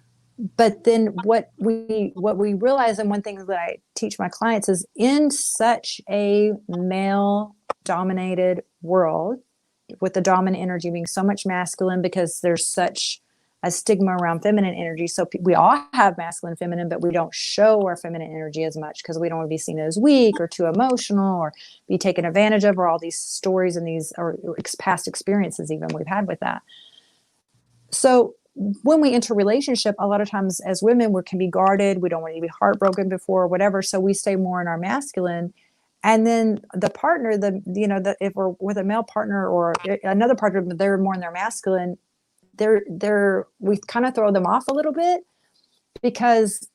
But then what we realize, and one thing that I teach my clients is, in such a male dominated world, with the dominant energy being so much masculine, because there's such a stigma around feminine energy. So we all have masculine and feminine, but we don't show our feminine energy as much because we don't want to be seen as weak or too emotional or be taken advantage of, or all these stories and these or past experiences even we've had with that. So when we enter a relationship, a lot of times as women, we can be guarded. We don't want to be heartbroken before or whatever. So we stay more in our masculine. And then the partner, if we're with a male partner or another partner, they're more in their masculine, we kind of throw them off a little bit, because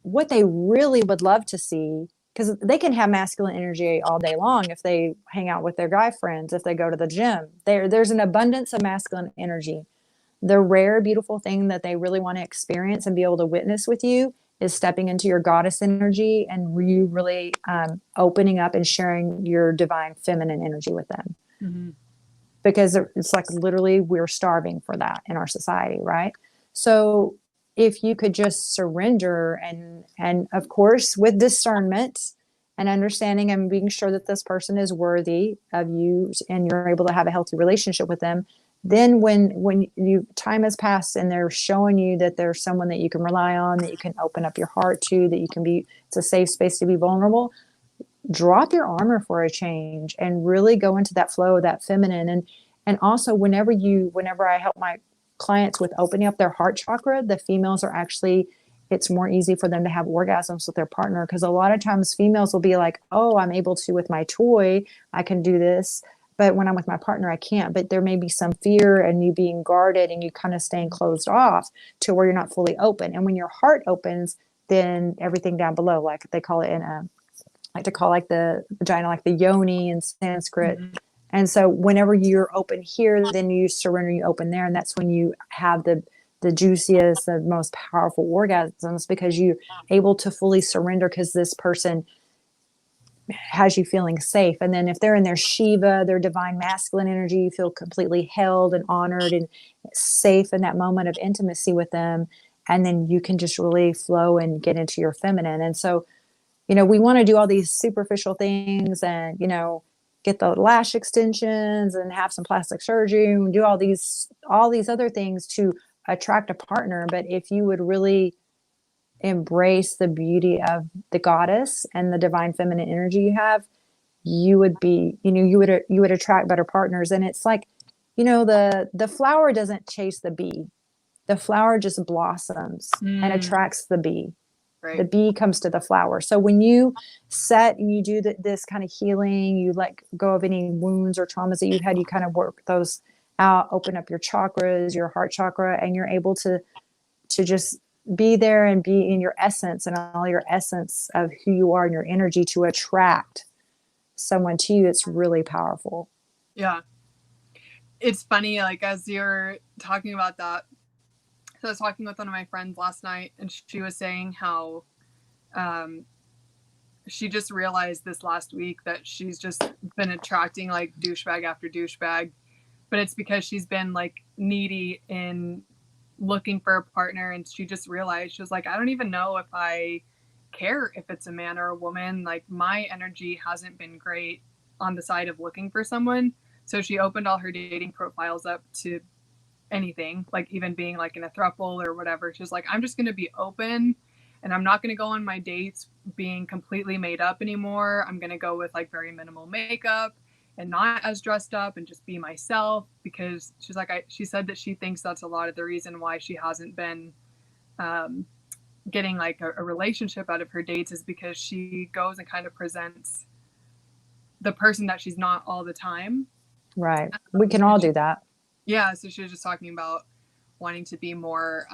what they really would love to see, because they can have masculine energy all day long if they hang out with their guy friends, if they go to the gym, there's an abundance of masculine energy. The rare, beautiful thing that they really want to experience and be able to witness with you is stepping into your goddess energy and you really opening up and sharing your divine feminine energy with them. Mm-hmm. Because it's like literally we're starving for that in our society, right? So if you could just surrender and of course with discernment and understanding and being sure that this person is worthy of you and you're able to have a healthy relationship with them, then when time has passed and they're showing you that there's someone that you can rely on, that you can open up your heart to, that you can be, it's a safe space to be vulnerable, drop your armor for a change and really go into that flow of that feminine. And also whenever I help my clients with opening up their heart chakra, the females are actually, it's more easy for them to have orgasms with their partner, because a lot of times females will be like, oh, I'm able to with my toy, I can do this, but when I'm with my partner, I can't. But there may be some fear and you being guarded and you kind of staying closed off to where you're not fully open. And when your heart opens, then everything down below, like they call it like to call like the vagina, like the yoni in Sanskrit. Mm-hmm. And so whenever you're open here, then you surrender, you open there. And that's when you have the juiciest, the most powerful orgasms, because you're able to fully surrender, because this person has you feeling safe. And then if they're in their Shiva, their divine masculine energy, you feel completely held and honored and safe in that moment of intimacy with them. And then you can just really flow and get into your feminine. And so, we want to do all these superficial things and, get the lash extensions and have some plastic surgery and do all these other things to attract a partner. But if you would really embrace the beauty of the goddess and the divine feminine energy you have, you would be, you would attract better partners. And it's like, the flower doesn't chase the bee. The flower just blossoms and attracts the bee. Right. The bee comes to the flower. So when you set and you do this kind of healing, you let go of any wounds or traumas that you've had, you kind of work those out, open up your chakras, your heart chakra, and you're able to just be there and be in your essence and all your essence of who you are and your energy to attract someone to you. It's really powerful. Yeah. It's funny, like as you're talking about that, So I was talking with one of my friends last night, and she was saying how she just realized this last week that she's just been attracting like douchebag after douchebag, but it's because she's been like needy in looking for a partner, and she just realized, she was like, I don't even know if I care if it's a man or a woman. Like, my energy hasn't been great on the side of looking for someone. So she opened all her dating profiles up to anything, like even being like in a throuple or whatever. She's like, I'm just going to be open, and I'm not going to go on my dates being completely made up anymore. I'm going to go with like very minimal makeup and not as dressed up and just be myself, because she's like, she said that she thinks that's a lot of the reason why she hasn't been getting like a relationship out of her dates, is because she goes and kind of presents the person that she's not all the time. Right. We can all do that. Yeah. So she was just talking about wanting to be more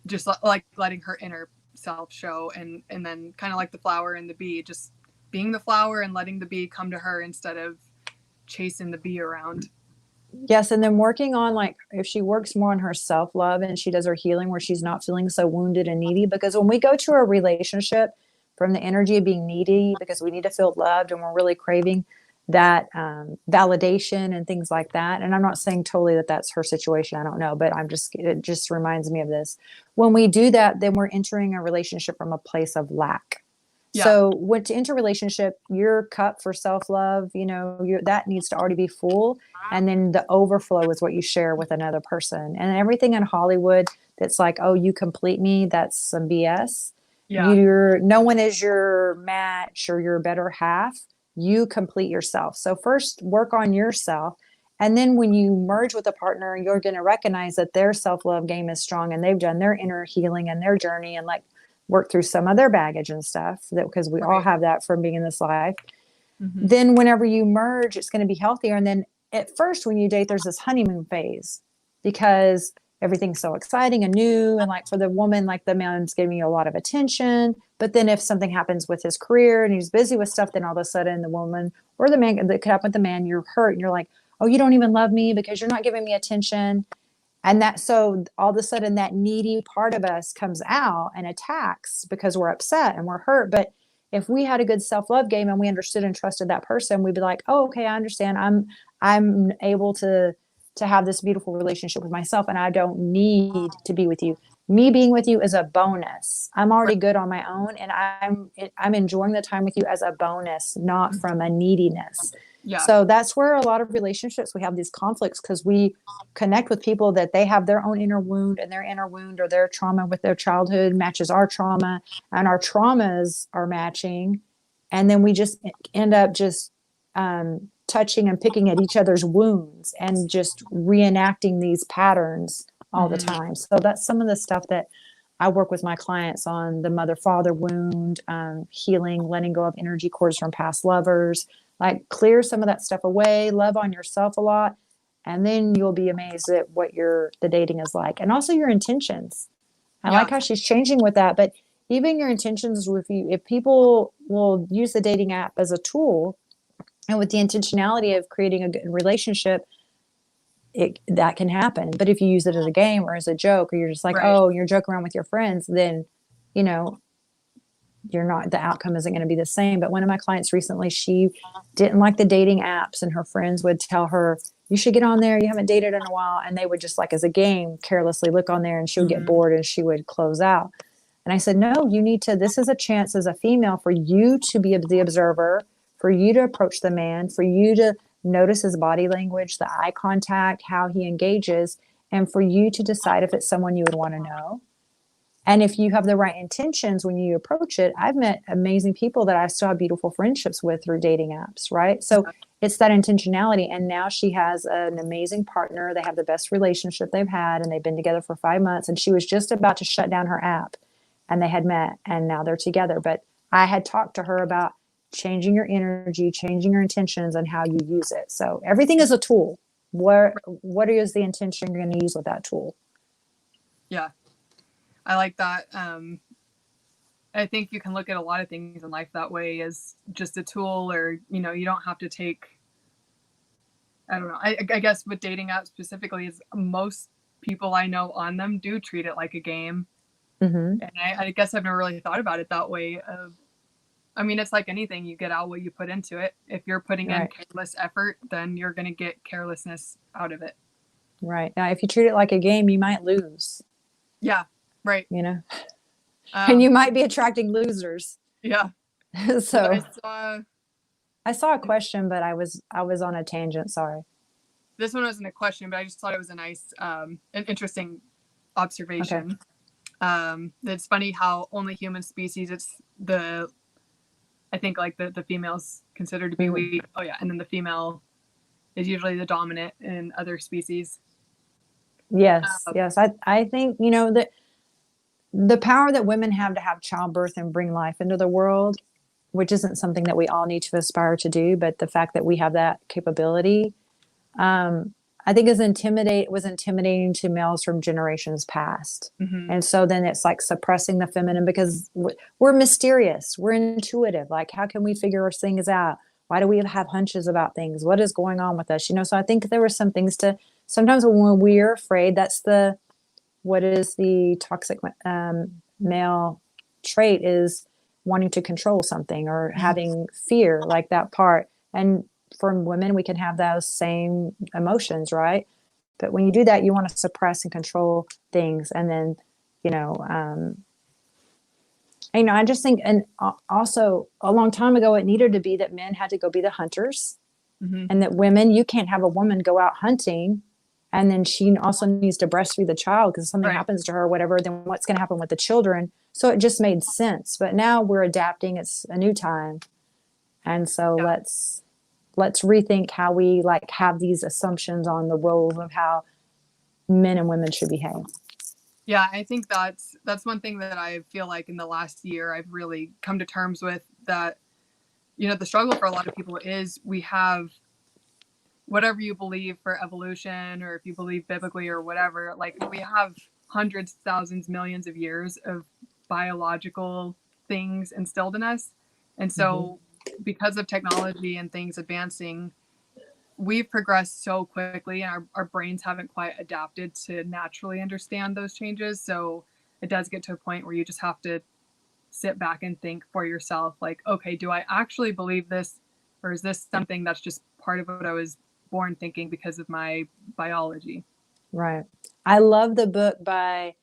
just like letting her inner self show, and then kind of like the flower and the bee, just being the flower and letting the bee come to her instead of chasing the bee around. Yes. And then working on, like, if she works more on her self-love and she does her healing where she's not feeling so wounded and needy, because when we go to a relationship from the energy of being needy, because we need to feel loved and we're really craving that validation and things like that. And I'm not saying totally that that's her situation. I don't know, but it just reminds me of this. When we do that, then we're entering a relationship from a place of lack. Yeah. So when to enter a relationship, your cup for self-love, that needs to already be full. And then the overflow is what you share with another person. And everything in Hollywood that's like, oh, you complete me, that's some BS. Yeah. No one is your match or your better half. You complete yourself. So first work on yourself. And then when you merge with a partner, you're going to recognize that their self-love game is strong and they've done their inner healing and their journey, and like work through some of their baggage and stuff, because we all have that from being in this life. Mm-hmm. Then whenever you merge, it's going to be healthier. And then at first when you date, there's this honeymoon phase because everything's so exciting and new. And like for the woman, like the man's giving you a lot of attention. But then if something happens with his career and he's busy with stuff, then all of a sudden the woman or the man, that could happen with the man, you're hurt and you're like, oh, you don't even love me because you're not giving me attention. And so all of a sudden that needy part of us comes out and attacks because we're upset and we're hurt. But if we had a good self-love game and we understood and trusted that person, we'd be like, oh, okay, I understand. I'm able to have this beautiful relationship with myself, and I don't need to be with you. Me being with you is a bonus. I'm already good on my own, and I'm enjoying the time with you as a bonus, not from a neediness. Yeah. So that's where a lot of relationships, we have these conflicts because we connect with people that they have their own inner wound, and their inner wound or their trauma with their childhood matches our trauma, and our traumas are matching. And then we just end up just touching and picking at each other's wounds and just reenacting these patterns all the time. So that's some of the stuff that I work with my clients on: the mother-father wound, healing, letting go of energy cords from past lovers. Like, clear some of that stuff away, love on yourself a lot, and then you'll be amazed at what the dating is like. And also your intentions. I like how she's changing with that, but even your intentions with you, if people will use the dating app as a tool and with the intentionality of creating a good relationship, that can happen. But if you use it as a game or as a joke, or you're just like, oh, you're joking around with your friends, then, you're not, the outcome isn't going to be the same. But one of my clients recently, she didn't like the dating apps, and her friends would tell her, you should get on there. You haven't dated in a while. And they would just, like, as a game, carelessly look on there, and she would get bored and she would close out. And I said, no, you need to, this is a chance as a female for you to be the observer, for you to approach the man, for you to notice his body language, the eye contact, how he engages, and for you to decide if it's someone you would want to know. And if you have the right intentions when you approach it, I've met amazing people that I still have beautiful friendships with through dating apps, right? So it's that intentionality. And now she has an amazing partner. They have the best relationship they've had, and they've been together for 5 months. And she was just about to shut down her app, and they had met, and now they're together. But I had talked to her about changing your energy, changing your intentions, and how you use it. So everything is a tool. What is the intention you're going to use with that tool? Yeah. I like that. I think you can look at a lot of things in life that way, as just a tool, or, you don't have to take, I don't know. I guess with dating apps specifically, is most people I know on them do treat it like a game. Mm-hmm. And I guess I've never really thought about it that way. I mean, it's like anything, you get out what you put into it. If you're putting in careless effort, then you're going to get carelessness out of it. Right. Now, if you treat it like a game, you might lose. Yeah, right. You know, and you might be attracting losers. Yeah. So I saw a question, but I was on a tangent. Sorry. This one wasn't a question, but I just thought it was a nice, an interesting observation. Okay. It's funny how only human species, I think like the female's considered to be weak. Oh yeah. And then the female is usually the dominant in other species. Yes. Yes. I think, you know, that the power that women have to have childbirth and bring life into the world, which isn't something that we all need to aspire to do, but the fact that we have that capability, I think was intimidating to males from generations past. Mm-hmm. And so then it's like suppressing the feminine because we're mysterious. We're intuitive. Like, how can we figure things out? Why do we have hunches about things? What is going on with us? You know, so I think there were some things sometimes when we're afraid, what is the toxic male trait is wanting to control something or having fear, like that part. And for women, we can have those same emotions, right? But when you do that, you want to suppress and control things. And then, I just think, and also a long time ago, it needed to be that men had to go be the hunters, mm-hmm. and that women, you can't have a woman go out hunting and then she also needs to breastfeed the child because if something happens to her or whatever, then what's going to happen with the children? So it just made sense. But now we're adapting. It's a new time. And so let's rethink how we have these assumptions on the roles of how men and women should behave. Yeah, I think that's one thing that I feel like in the last year I've really come to terms with, that, the struggle for a lot of people is we have, whatever you believe for evolution, or if you believe biblically or whatever, like we have hundreds, thousands, millions of years of biological things instilled in us. And so because of technology and things advancing, we've progressed so quickly and our brains haven't quite adapted to naturally understand those changes. So it does get to a point where you just have to sit back and think for yourself, like, okay, do I actually believe this? Or is this something that's just part of what I was born thinking because of my biology? Right. I love the book by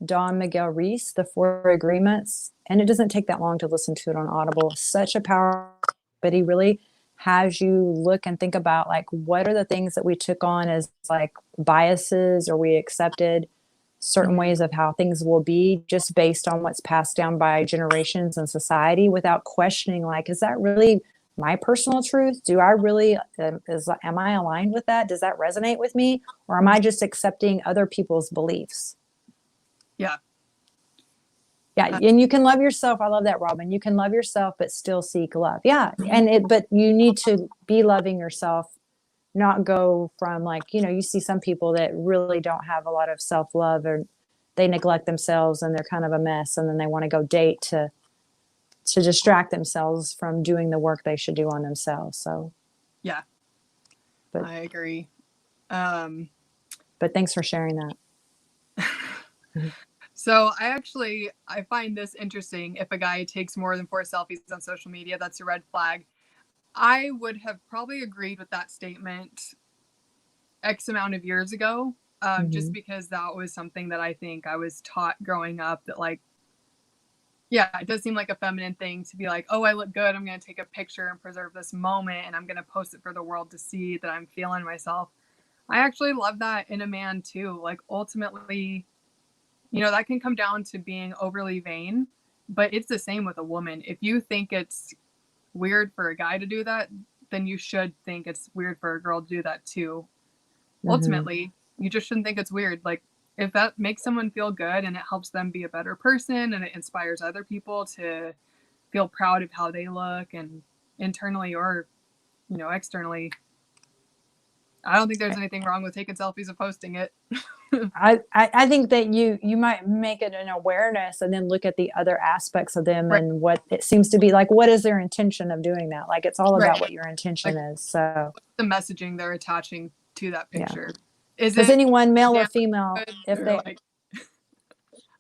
Don Miguel Ruiz, The Four Agreements, and it doesn't take that long to listen to it on Audible. Such a power, but he really has you look and think about what are the things that we took on as biases, or we accepted certain ways of how things will be just based on what's passed down by generations and society without questioning, is that really my personal truth? Do I really, am I aligned with that? Does that resonate with me? Or am I just accepting other people's beliefs? Yeah. Yeah. And you can love yourself. I love that, Robin. You can love yourself, but still seek love. Yeah. But you need to be loving yourself, not go from you see some people that really don't have a lot of self-love, or they neglect themselves and they're kind of a mess. And then they want to go date to distract themselves from doing the work they should do on themselves. So, yeah, but I agree. But thanks for sharing that. So I find this interesting. If a guy takes more than 4 selfies on social media, that's a red flag. I would have probably agreed with that statement X amount of years ago, just because that was something that I think I was taught growing up, that it does seem like a feminine thing to be like, oh, I look good, I'm going to take a picture and preserve this moment, and I'm going to post it for the world to see that I'm feeling myself. I actually love that in a man too. Ultimately, that can come down to being overly vain, but it's the same with a woman. If you think it's weird for a guy to do that, then you should think it's weird for a girl to do that too. Ultimately, you just shouldn't think it's weird. If that makes someone feel good and it helps them be a better person and it inspires other people to feel proud of how they look, and internally or, externally, I don't think there's anything wrong with taking selfies and posting it. I think that you might make it an awareness and then look at the other aspects of them, and what it seems to be what is their intention of doing that? It's all about what your intention is. So the messaging they're attaching to that picture. Is Does it anyone, male or damaged female, goods if or they, like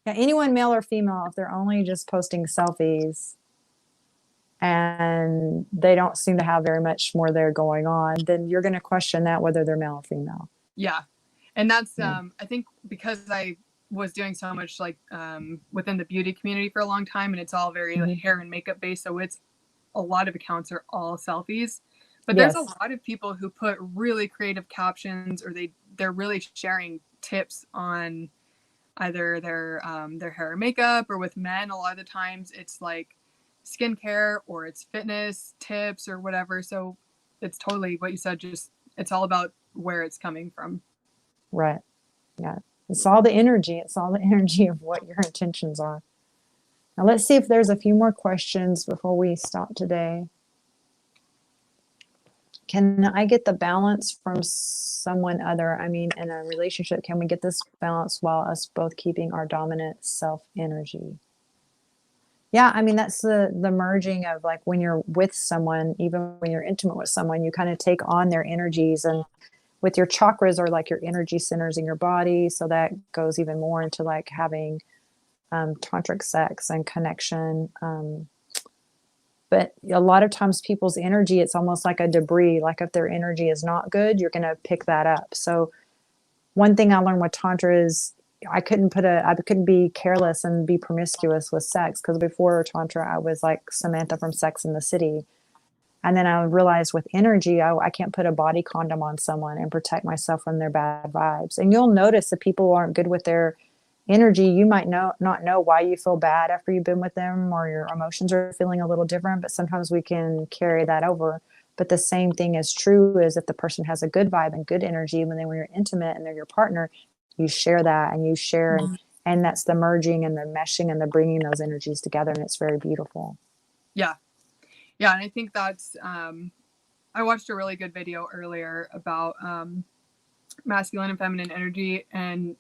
yeah, anyone, male or female, if they're only just posting selfies and they don't seem to have very much more there going on, then you're going to question that whether they're male or female. yeah. And that's Yeah. I think because I was doing so much like within the beauty community for a long time, and it's all very like, hair and makeup based, so it's a lot of accounts are all selfies. But there's a Yes. lot of people who put really creative captions, or they're really sharing tips on either their hair or makeup, or with men a lot of the times it's like skincare or it's fitness tips or whatever. So it's totally what you said, just it's all about where it's coming from. Right. Yeah. It's all the energy. It's all the energy of what your intentions are. Now let's see if there's a few more questions before we stop today. Can I get the balance from someone other? I mean, in a relationship, can we get this balance while us both keeping our dominant self energy? Yeah, I mean, that's the merging of like when you're with someone, even when you're intimate with someone, you kind of take on their energies, and with your chakras are like your energy centers in your body. So that goes even more into like having tantric sex and connection. But a lot of times people's energy, it's almost like a debris. Like if their energy is not good, you're going to pick that up. So one thing I learned with Tantra is I couldn't be careless and be promiscuous with sex, because before Tantra, I was like Samantha from Sex and the City. And then I realized with energy, I can't put a body condom on someone and protect myself from their bad vibes. And you'll notice that people aren't good with their energy. You might not know why you feel bad after you've been with them, or your emotions are feeling a little different, but sometimes we can carry that over. But the same thing is true is if the person has a good vibe and good energy, when you're intimate and they're your partner, you share that, and you share, and that's the merging and the meshing and the bringing those energies together. And it's very beautiful. Yeah. Yeah. And I think that's, I watched a really good video earlier about masculine and feminine energy, and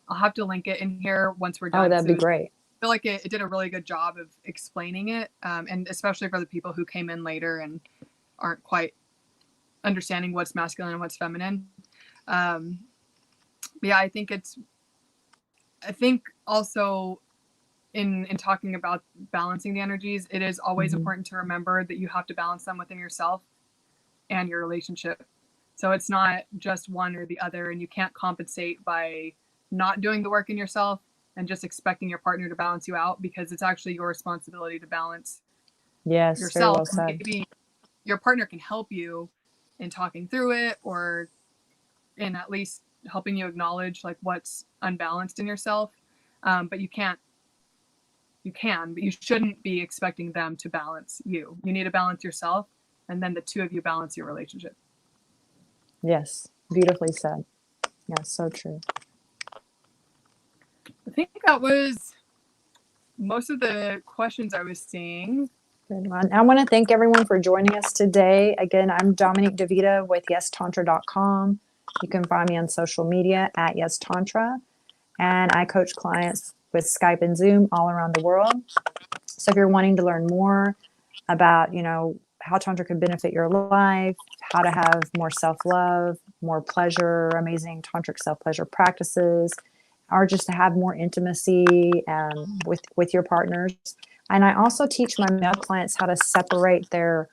I'll have to link it in here once we're done. Oh, that'd be great. I feel like it did a really good job of explaining it, and especially for the people who came in later and aren't quite understanding what's masculine and what's feminine. Yeah, I think also in talking about balancing the energies, it is always important to remember that you have to balance them within yourself and your relationship. So it's not just one or the other, and you can't compensate by not doing the work in yourself and just expecting your partner to balance you out, because it's actually your responsibility to balance yourself. Very well said. And maybe your partner can help you in talking through it, or in at least helping you acknowledge like what's unbalanced in yourself. But you can, but you shouldn't be expecting them to balance you. You need to balance yourself, and then the two of you balance your relationship. Yes. Beautifully said. Yeah, so true. I think that was most of the questions I was seeing. Good one. I want to thank everyone for joining us today. Again, I'm Dominique DeVita with YesTantra.com. You can find me on social media at YesTantra, and I coach clients with Skype and Zoom all around the world. So if you're wanting to learn more about, how Tantra can benefit your life, how to have more self-love, more pleasure, amazing tantric self-pleasure practices, or just to have more intimacy with your partners. And I also teach my male clients how to separate their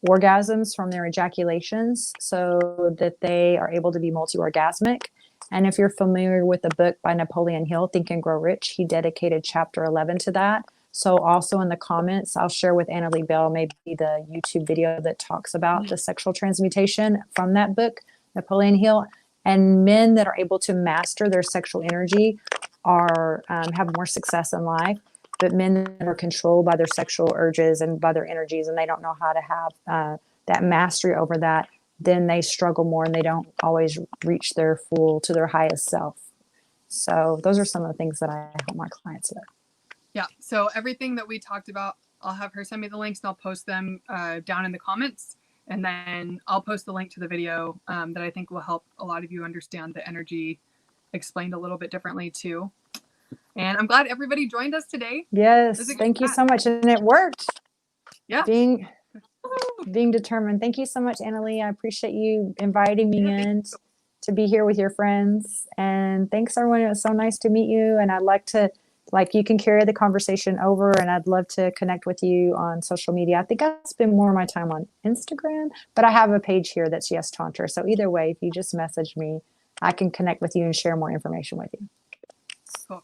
orgasms from their ejaculations so that they are able to be multi-orgasmic. And if you're familiar with the book by Napoleon Hill, Think and Grow Rich, he dedicated chapter 11 to that. So also in the comments, I'll share with Annalie Bell maybe the YouTube video that talks about the sexual transmutation from that book, Napoleon Hill. And men that are able to master their sexual energy are have more success in life. But men that are controlled by their sexual urges and by their energies, and they don't know how to have that mastery over that, then they struggle more and they don't always reach their highest self. So those are some of the things that I help my clients with. Yeah. So everything that we talked about, I'll have her send me the links, and I'll post them down in the comments. And then I'll post the link to the video that I think will help a lot of you understand the energy explained a little bit differently too. And I'm glad everybody joined us today. Yes. Thank you so much. And it worked. Yeah. Being determined. Thank you so much, Annalie. I appreciate you inviting me in to be here with your friends. And thanks, everyone. It was so nice to meet you. And I'd like to, you can carry the conversation over, and I'd love to connect with you on social media. I think I spend more of my time on Instagram, but I have a page here that's Yes Tantra. So either way, if you just message me, I can connect with you and share more information with you. Cool.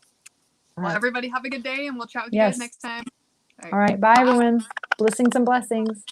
Well, everybody have a good day, and we'll chat with you Yes. guys next time. All right. Bye, everyone. Blessings and blessings.